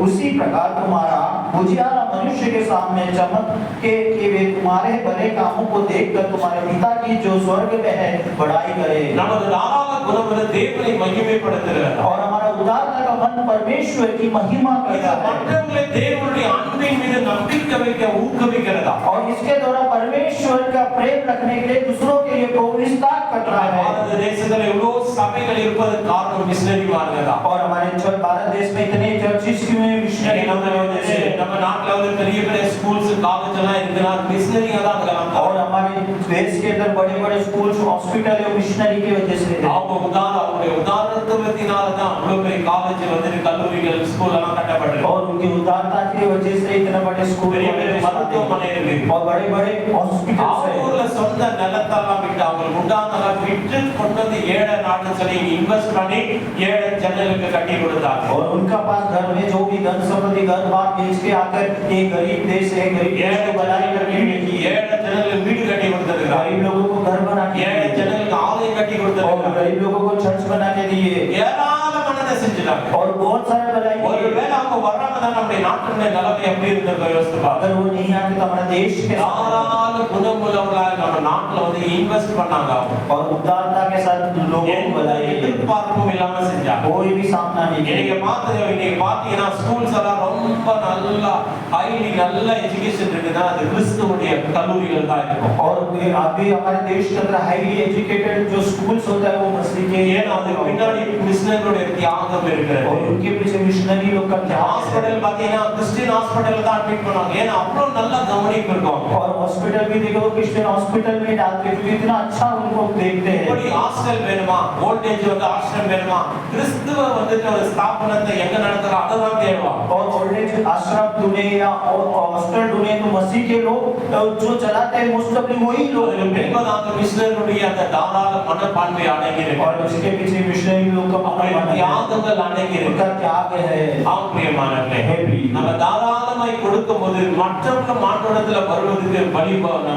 उसी प्रकार तुम्हारा उजियारा मनुष्य के सामने चमक के वे तुम्हारे भले कामों को देखकर तुम्हारे पिता की जो स्वर्ग में है बड़ाई करे நமது தாராள குணம் வந்து தேவனை மகிமைப்படுத்துகிறது. और हमारा उदारता का मन परमेश्वर की महिमा இது करता है மற்றவர்களை தேவனுடைய அன்பின் மீது நம்பிக்கை வைக்க ஊக்குவிக்கிறதா? और इसके द्वारा परमेश्वर का प्रेम रखने के लिए दूसरों के लिए विस्तार कर रहा है பாரத தேசத்துல இவ்வளவு சபைகள் இருப்பது காரணம் மிஷனரிமார்கள் தான். और हमारे भारत देश में इतने चर्चिस क्यों हैं मिशनरी நம்ம நாட்டுல வந்து பெரிய பெரிய ஸ்கூல்ஸ் காலேஜ் எல்லாம் இருக்குன்னா மிஷனரிங்க தான் அதெல்லாம். और हमारे देश के अंदर बड़े-बड़े स्कूल्स हॉस्पिटल है मिशनरी की वजह से அவங்களுடைய உதாரணத்துவத்தினால தான் அவ்வளவு பெரிய காலேஜ் வந்து கல்லூரிகள் ஸ்கூல் எல்லாம் கட்டப்பட்டிருக்கு. और उनकी उदारता की वजह से इतने बड़े स्कूल பெரிய பெரிய மருத்துவமனை இருக்கு. और बड़े-बड़े हॉस्पिटल्स है ஊர்ல சொந்த நிலத்தெல்லாம் விட்டு அவங்களுக்கு உண்டானதெல்லாம் விட்டு கொண்டு வந்து ஏழை நாட்டு சொல்லி இன்வெஸ்ட் பண்ணி ஏழை ஜனங்களுக்கு கட்டி கொடுத்தாங்க. और उनका पास घर में जो भी धन संपत्ति घर बार बेच के आकर ये गरीब देश है गरीब देश को बनाई करने की ஏழை ஜனங்களுக்கு வீடு கட்டி கொடுத்திருக்காங்க. गरीब लोगों को घर बना के ஏழை ஜனங்களுக்கு ஆலயம் கட்டி और கொடுத்திருக்காங்க. गरीब लोगों को चर्च बना के दिए ஏராளமானதை செஞ்சுட்டாங்க. और बहुत सारे बनाई किए ஒருவேளை அவங்க வர்றாங்க தான் நம்முடைய நாட்டினுடைய நிலைமை எப்படி இருந்திருக்கோ யோசித்து பாருங்க. अगर वो नहीं आते तो हमारा देश के தாராள குணமுள்ளவர்களாக நம்ம நாட்டுல வந்து இன்வெஸ்ட் பண்ணாங்க. और उदारता के साथ लोगों को எந்த बनाई எதிர்பார்ப்பும் இல்லாம செஞ்சாங்க. कोई भी सामना नहीं किया இன்னைக்கு பாத்தீங்கன்னா ஸ்கூல்ஸ் எல்லாம் ரொம்ப நல்லா ஹைலி நல்ல எஜுகேஷன் இருக்குன்னா அது கிறிஸ்துவுடைய கல்லூரிகள் தான் இருக்கும். और अभी हमारे देश के अंदर हाईली एजुकेटेड जो स्कूल्स होता है वो मसीह के ஏன்னா அது பின்னாடி மிஷனரியோட தியாகம் और இருக்கிறது. उनके पीछे मिशनरी लोग का त्याग है ஹாஸ்பிடல் பாத்தீங்கன்னா கிறிஸ்டியன் ஹாஸ்பிடல்ல தான் அட்மிட் பண்ணுவாங்க. ஏன்னா அவ்வளவு நல்ல கவனிப்பு இருக்கும். और हॉस्पिटल भी देखो क्रिश्चियन हॉस्पिटल में डालते क्योंकि इतना अच्छा उनको देखते हैं இப்படி ஹாஸ்டல் வேணுமா ஓல்டேஜ் வந்து ஹாஸ்டல் வேணுமா கிறிஸ்துவ வந்துட்டு ஒரு ஸ்தாபனத்தை எங்க நடத்துறோம் அதுதான் தேவை. और ओल्ड एज आश्रम ढूंढे या हॉस्टल ढूंढे तो मसीह के लोग जो चलाते हैं मोस्ट ऑफ वही लोग हैं என்பது அந்த மிஷனரியுடைய அந்த தாராள மனப்பான்மை அடங்கி இருக்கு. और उसके पीछे मिशनरी लोग का அவருடைய தியாகங்கள் அடங்கி இருக்கு. उनका त्याग है ஆம் பிரியமானவர்களே, நம்ம தாராளமாய் கொடுக்கும்போது மற்றவங்க மாற்றத்துல வருவதற்கு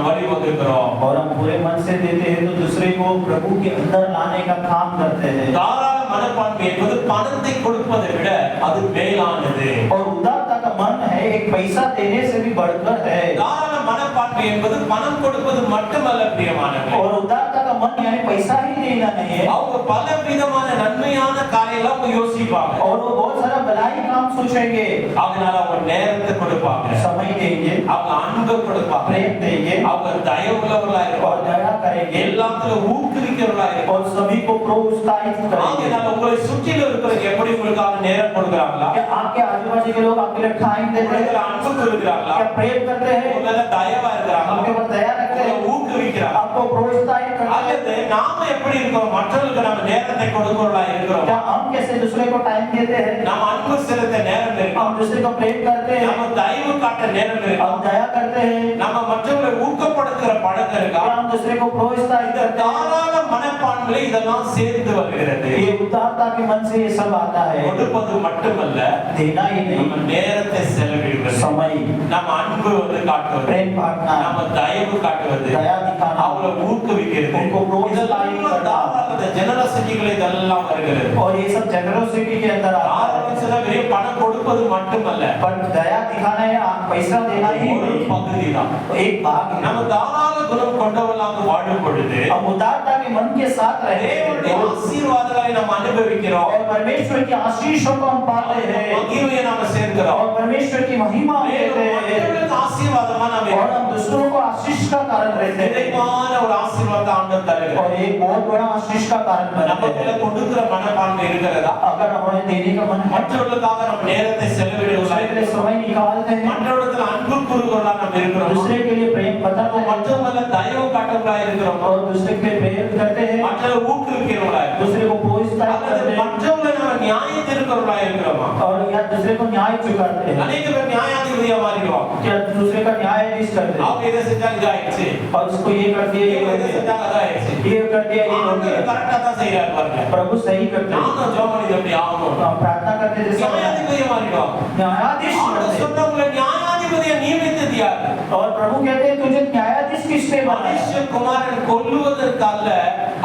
வழிவகுக்கிறோம். और हम पूरे मन से देते हैं तो दूसरे को प्रभु के अंदर लाने का काम करते हैं தாராள மனப்பான்மை என்பது பணத்தை கொடுப்பதை விட அது மேலானது. और उदारता का मन है एक पैसा देने से भी बढ़कर है தாராள மனப்பான்மை என்பது பணம் கொடுப்பது மட்டுமல்ல பிரியமானவர்களே, और उदारता का मन यानी पैसा ही देना नहीं है அவங்க பல விதமான நன்மையான காரியங்களை அவங்க யோசிப்பாங்க. और वो बहुत सारा भलाई काम सोचेंगे அதனால அவங்க நேரத்தை கொடுப்பாங்க, समय देंगे அவங்க அன்பு கொடுப்பாங்க, प्रेम देंगे அவங்க தயவுள்ளவர்களா और இருப்பாங்க, दया करेंगे எல்லாத்துல ஊக்குவிக்கிறவர்களா இருப்பாங்க. और सभी को प्रोत्साहित करेंगे அதனால உங்களை சுற்றில இருக்கிறவங்க எப்படி உங்களுக்காக நேரம் கொடுக்குறாங்களா, क्या आपके आजू बाजू के लोग आपके लिए टाइम देते हैं உங்களை அன்பு கொடுக்குறாங்களா, क्या प्रेम करते हैं உங்களை தயவா இருக்கிறாங்களா, आपके ऊपर दया रखते உங்களை हैं ஊக்குவிக்கிறாங்க. आपको प्रोत्साहित करते हैं அல்லது நாம எப்படி இருக்கோம் மற்றவர்களுக்கு நம்ம நேரத்தை கொடுக்கிறவர்களா இருக்கிறோம், क्या हम कैसे दूसरे को टाइम देते हैं நம்ம அன்பு செலுத்த நேரம் இருக்கு, हम दूसरे को प्रेम करते हैं நம்ம தயவு காட்ட நேரம் இருக்கு, हम दया करते हैं நம்ம மற்றவர்களை ஊக்கப்படுத்துகிற பழக்கம் இருக்கா? क्या हम दूसरे को प्रोत्साहित இந்த करते हैं? தாராள மனப்பான்மையில இதெல்லாம் சேர்ந்து வருகிறது. ये उदारता के मन से ये सब आता है। கொடுப்பது மட்டுமல்ல, देना ही நம்ம नहीं, நேரத்தை செலவிடுவது, समय, நம்ம அன்பு காட்டுவது, प्रेम बांटना, நம்ம தயவு காட்டுவது, दया दिखाना, அவங்களை ஊக்குவிக்கிறது, उनको प्रोत्साहित இதெல்லாம் करना, தாராள ஜெனரசிட்டிகள் இதெல்லாம் வருகிறது. और ये सब जेनरोसिटी के अंदर आता है। தாராளம் சொன்னா வெறும் பணம் கொடுப்பது மட்டுமல்ல, पर दया दिखाना है, पैसा देना ही ஒரு नहीं, பகுதிதான். एक भाग है। நம்ம தாராள குணம் கொண்டவர்களாக வாழும் பொழுது हम उदारता के मन के साथ रहे தேவனுடைய ஆசீர்வாதங்களை நாம் அனுபவிக்கிறோம். और परमेश्वर की आशीषों को हम पाते हैं மகிமையை நாம சேர்க்கிறோம். और परमेश्वर की महिमा हम மேலும் देते हैं மற்றவர்களுக்கு ஆசீர்வாதமா நாம் और हम दूसरों को आशीष का कारण रहते हैं நிறைவான ஒரு ஆசீர்வாதத்தை ஆண்டவர் தருகிறார். और एक बहुत बड़ा आशीष का कारण बनते நமக்குள்ள हैं। கொடுக்கிற மனப்பான்மை இருக்கிறதா? अगर हमें देने का मन है, மற்றவர்களுக்காக நம்ம நேரத்தை दूसरे के लिए செலவிடுகிறோம். समय निकालते हैं, மற்றவர்களுக்கு அன்பு கூறுகிறவர்களா நாம் இருக்கிறோம். दूसरे के लिए प्रेम बताते हैं மற்றவங்கள தயவு காட்டுறவர்களா இருக்கிறோம். और दूसरे के लिए प्रेम करते हैं, மற்றவர்களை ஊக்குவிக்கிறவர்களா இருக்கிறோம். दूसरे को प्रोत्साहित அல்லது करते हैं மற்றவங்களை நம்ம நியாயத்திற்கிறவர்களா இருக்கிறோமா? और या दूसरे को न्याय चुकाते हैं। அநேக பேர் நியாயாதிபதியா மாறிடுவாங்க. क्या दूसरे का न्यायाधीश करते हैं அவங்க இதை செஞ்சாங்க இதாயிடுச்சு, और उसको ये कर दिया, ये இவங்க कर இதை दिया, செஞ்சாங்க அதாயிடுச்சு. ये कर दिया, ये हो ஆண்டவர் गया। கரெக்டா தான் செய்யறாரு பாருங்க. प्रभु सही करते हैं। நானும் ஜெபம் இது எப்படி ஆகணும்? हम प्रार्थना करते हैं जैसे நியாயாதிபதியா மாறிடுவாங்க. न्यायाधीश ஆண்டவர் करते हैं। சொன்னவங்களை நியாயாதிபதியா நியமித்தது யார்? और प्रभु कहते हैं तुझे न्यायाधीश किसने बनाया? மனுஷகுமாரன் கொல்லுவதற்கல்ல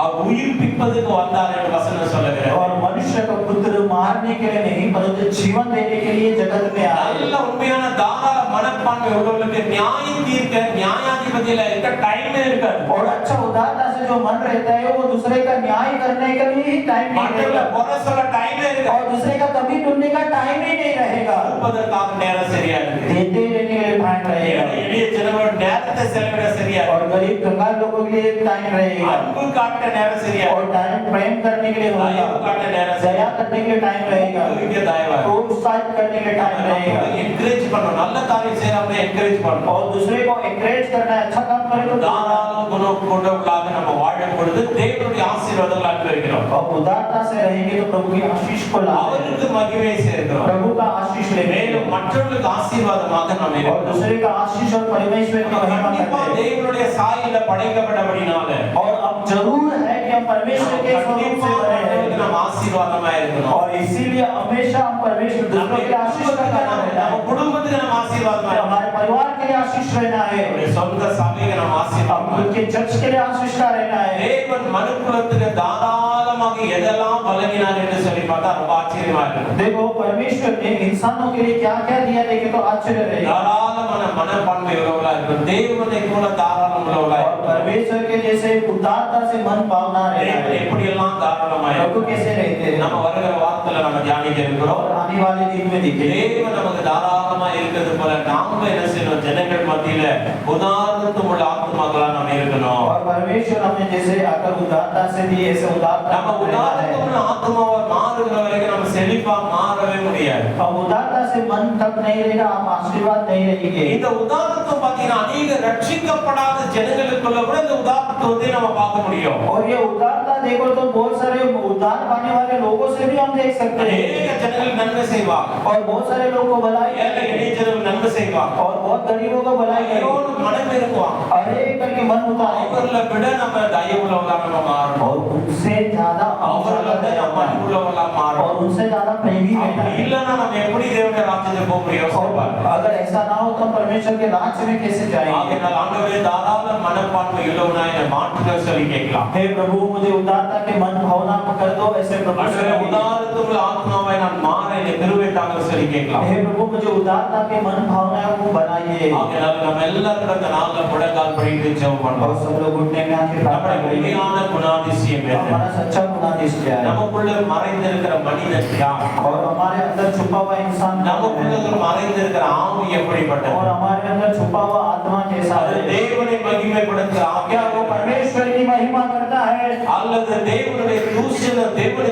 அவர் உயிர்ப்பிப்பதற்கு வந்தார் என்று வசனம் சொல்லுகிறது. और मनुष्य का पुत्र मारने के लिए नहीं परंतु जीवन देने के लिए जगत में आया। நல்ல உண்மையான தாராள மனப்பான்மை உள்ளவர்களுக்கு நியாயம் தீர்க்க நியாயாதிபதியில இருக்க டைமே இருக்காது. और अच्छा उदारता से जो मन रहता है वो दूसरे का न्याय करने के लिए ही टाइम नहीं மற்றவர்களை रहेगा குறை சொல்ல டைமே இருக்காது. और दूसरे का कभी ढूंढने का टाइम ही नहीं रहेगा। கொடுப்பதற்காக நேரம் சரியா இருக்கு. देते रहने के लिए टाइम रहेगा எளிய ஜனங்களோட நேரத்தை செலவிட சரியா और இருக்கு. गरीब कंगाल लोगों के लिए टाइम रहेगा அன்பு காட்ட நேரம் சரியா और இருக்கு. टाइम प्रेम करने के लिए தயவு होगा, காட்ட நேரம் சரியா दया करने के लिए टाइम रहेगा, இருக்கு. தயவா प्रोत्साहित करने के लिए टाइम रहेगा என்கரேஜ் பண்ணணும். நல்ல காரியம் செய்யறவங்க என்கரேஜ் பண்ணணும். और दूसरे को एनकरेज करना है, अच्छा काम करे तो தாராள குணம் கொண்டவர்களாக நம்ம வாழும் பொழுது தேவனுடைய ஆசீர்வாதங்களை அனுபவிக்கிறோம். और उदारता से रहेंगे तो प्रभु की आशीष को लाएंगे, அவருக்கு மகிமையை சேர்க்கிறோம். प्रभु का आशीष लेंगे மேலும் மற்றவர்களுக்கு ஆசீர்வாதமாக நாம் और இருக்கிறோம். दूसरे का आशीष और परमेश्वर की महिमा கண்டிப்பா करते हैं। தேவனுடைய சாயல்ல படைக்கப்பட்டபடினால और अब जरूर है कि हम परमेश्वर के स्वरूप கண்டிப்பா से बने மற்றவர்களுக்கு हैं நாம் ஆசீர்வாதமா இருக்கணும். और इसीलिए हमेशा हम परमेश्वर दूसरों के आशीष का कारण रहना நம்ம है, குடும்பத்துக்கு நாம் ஆசீர்வாதமா இருக்கணும். हमारे परिवार के लिए आशीष रहना है, நம்முடைய சொந்த சபைக்கு நாம் ஆசீர்வாதமா हम खुद के चर्च के लिए आशीष का रहना है। தேவன் மனுக்குலத்துக்கு தாராளமாக எதெல்லாம் வழங்கினார் என்று சொல்லி பார்த்தா ரொம்ப ஆச்சரியமா இருக்கு. देखो परमेश्वर ने इंसानों के लिए क्या क्या दिया देखे तो आश्चर्य रहेगा தாராளமான மனப்பான்மை உள்ளவர்களா இருக்கணும். தேவனை போல தாராளம் உள்ளவர்களா और இருக்கணும். परमेश्वर के जैसे उदारता से मन भावना रहना தேவன் है। எப்படி எல்லாம் தாராளமா प्रभु இருக்கணும். कैसे रहते हैं நம்ம வருகிற வாரத்துல நம்ம தியானிக்க இருக்கிறோம். और आने वाले दिन में दिखेंगे தேவன் நமக்கு தாராளமா இருக்கிறது போல நாம என்ன செய்யணும்? ஜனங்கள் மத்தியில உதாரணத்துவம் உள்ள ஆத்துமாக்களா நம்ம இருக்கணும். और परमेश्वर हमें जैसे अगर उदारता से भी ऐसे उदारता நம்ம உதாரணத்துவம் உள்ள ஆத்துமாவா மாறுகிற வரைக்கும் நம்ம செழிப்பா மாறவே முடியாது. और उदारता से मन तक नहीं रहेगा, आप आशीर्वाद नहीं रहेंगे। இந்த உதாரணத்துவம் பாத்தீங்கன்னா அநேக ரட்சிக்கப்படாத ஜனங்களுக்குள்ள கூட இந்த உதாரணத்துவத்தை நம்ம பார்க்க முடியும். और ये उदारता देखो तो बहुत सारे उद्धार पाने वाले लोगों से भी हम देख सकते हैं அநேக ஜனங்கள் நன்மை செய்வாங்க. और बहुत सारे लोगों को भलाई ஏழை எளிய ஜனங்கள் நன்மை செய்வாங்க. और बहुत गरीबों को भलाई ஐயோன்னு மனம் இருக்குவாங்க. अरे करके मन उतारे அவர்களை விட நம்ம தயவுள்ளவர்களா நம்ம மாறணும். और उनसे ज्यादा அவர்களை விட நம்ம அன்புள்ளவர்களா और மாறணும். उनसे ज्यादा प्रेमी रहना அப்படி है। இல்லைன்னா நம்ம எப்படி தேவனுடைய ராஜ்யத்துக்கு போக முடியும்? और சொல்லுவாங்க. अगर ऐसा ना हो तो परमेश्वर के राज्य में कैसे जाएंगे? ஆகையால் ஆண்டவரே தாராள மனப்பான்மை உள்ளவனா என்னை மாற்றுக சொல்லி கேட்கலாம். हे प्रभु मुझे उदारता के मन भावना को कर दो, ऐसे प्रभु से ஆண்டவரே कहिए। உதாரணத்துள்ள ஆத்மாவை நான் மாற என்னை கிருபை தாங்க சொல்லி கேட்கலாம். हे प्रभु मुझे उदारता के मन भावना को बनाइए ஆகையால் நம்ம எல்லாரும் இந்த நாள்ல முழங்கால் படிட்டு ஜெபம் और பண்ணுவோம். सब लोग उठने में आके प्रार्थना நம்முடைய करेंगे। உண்மையான குணாதிசயம் என்ன? हमारा सच्चा गुनाह क्या है நமக்குள்ள மறைந்திருக்கிற மனிதன் யார்? और हमारे अंदर छुपा हुआ इंसान कौन நமக்குள்ள है? மறைந்திருக்கிற ஆவி எப்படிப்பட்டது? और हमारे अंदर छुपा हुआ आत्मा कैसा அது है? தேவனை மகிமைப்படுத்துகிற क्या वो ஆவியா? परमेश्वर की महिमा करता है அல்லது தேவனை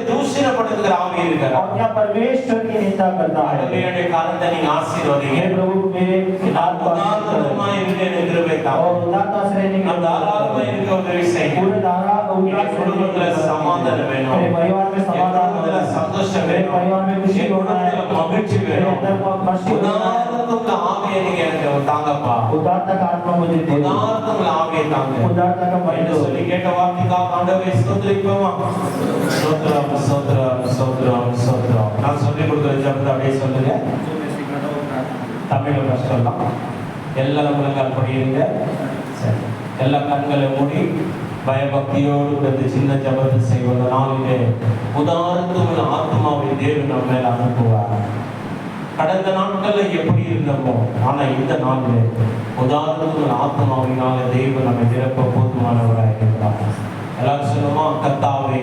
தூஷணப்படுத்துகிற ஆவி இருக்கிறார்? और क्या परमेश्वर की निंदा करता है? ஆண்டவருடைய கரத்தை நீங்க ஆசீர்வதிங்க. हे प्रभु मेरे நான் हाथ को आशीष करो உதாரணமா இருக்க எனக்கு கிருபை தாங்க. और उदारता से रहने நான் की தாராளமா இருக்க உதவி செய்யுங்க. पूरे धारा என் குடும்பத்துல சமாதானம் வேணும். मेरे परिवार में என் समाधान குடும்பத்துல हो சந்தோஷம் சந்தோஷம் मेरे வேணும். परिवार में खुशी என் होना है, குடும்பத்துல மகிழ்ச்சி मेरे வேணும். अंदर खुशी होना है। உதாரணத்துக்கு ஆவியை நீங்க எனக்கு தாங்கப்பா. उदारता का आत्मा मुझे दे दो, உதாரணத்துக்கு ஆவியை தாங்க. उदारता का मन என்று दो। சொல்லி கேட்ட வார்த்தைக்காக ஆண்டவரை ஸ்தோத்திரிப்போமா? ஸ்தோத்திரம் ஸ்தோத்திரம் ஸ்தோத்திரம் ஸ்தோத்திரம். நான் சொல்லிக் கொடுக்குற ஜெபத்தை அப்படியே சொல்லுங்க. தமிழ்ல கஷ்டம் எல்லாரும் முழங்கால் படியுங்க. சரி, எல்லா கண்களை மூடி பயபக்தியோடு இந்த சின்ன ஜபத்தை செய்வது நாளிலே உதாரணத்துள்ள ஆத்மாவை தேவன் நம்ம மேல அனுப்புவார். கடந்த நாட்கள்ல எப்படி இருந்தோமோ ஆனா இந்த நாளிலே உதாரணத்துள்ள ஆத்மாவினால தேவன் நம்மை நிரப்ப போதுமானவராக இருக்கிறார். எல்லாரும் சொல்லுமா, கர்த்தாவே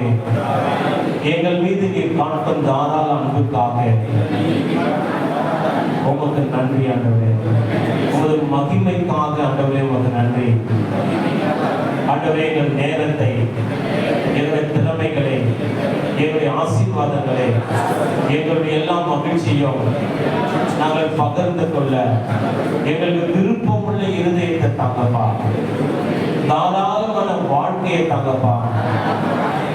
எங்கள் மீது நீர் காட்டும் தாராள அன்புக்காக உமக்கு நன்றி ஆண்டவரே. உமது மகிமைக்காக ஆண்டவரே உமக்கு நன்றி ஆண்டவரே. எங்கள் நேரத்தை, எங்களுடைய திறமைகளை, எங்களுடைய ஆசீர்வாதங்களை, எங்களுடைய எல்லா மகிழ்ச்சியும் நாங்கள் பகிர்ந்து கொள்ள எங்களுக்கு விருப்பமுள்ள இருதயத்தை தாங்கப்பா. தாராளமான வாழ்க்கையை தாங்கப்பா.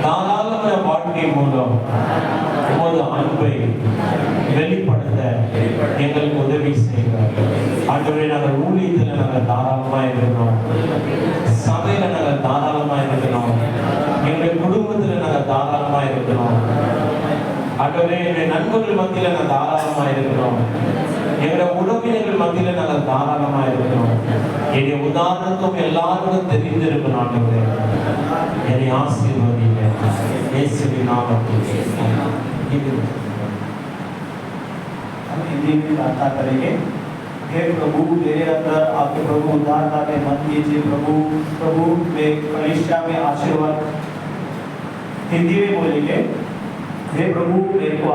தாராளமான வாழ்க்கை மூலம் உமது அன்பை வெளிப்படுத்த எங்களுக்கு உதவி செய்வார் ஆண்டவரே. நாங்கள் ஊழியத்தில் நாங்கள் தாராளமா இருக்கணும், சபையில நாங்கள் தாராளமா இருக்கணும், எங்களுடைய குடும்பத்தில் நாங்கள் தாராளமா இருக்கணும் ஆண்டவரே. எங்களுடைய நண்பர்கள் மத்தியில நாங்கள் தாராளமா இருக்கணும், எங்களுடைய உறவினர்கள் மத்தியில நாங்கள் தாராளமா இருக்கணும். என்னுடைய உதாரணத்தும் எல்லாருக்கும் தெரிந்திருக்கணும் ஆண்டவரே. என்னை ஆசீர்வதிங்க இயேசுவின் நாமத்தில். हम हिंदी में प्रार्थना करेंगे। हे प्रभु, मेरे अंदर आपके प्रभु उदारता के मन कीजिए प्रभु। प्रभु मैं कलीसिया में आशीर्वाद, हिंदी में बोलेंगे। हे प्रभु मेरे को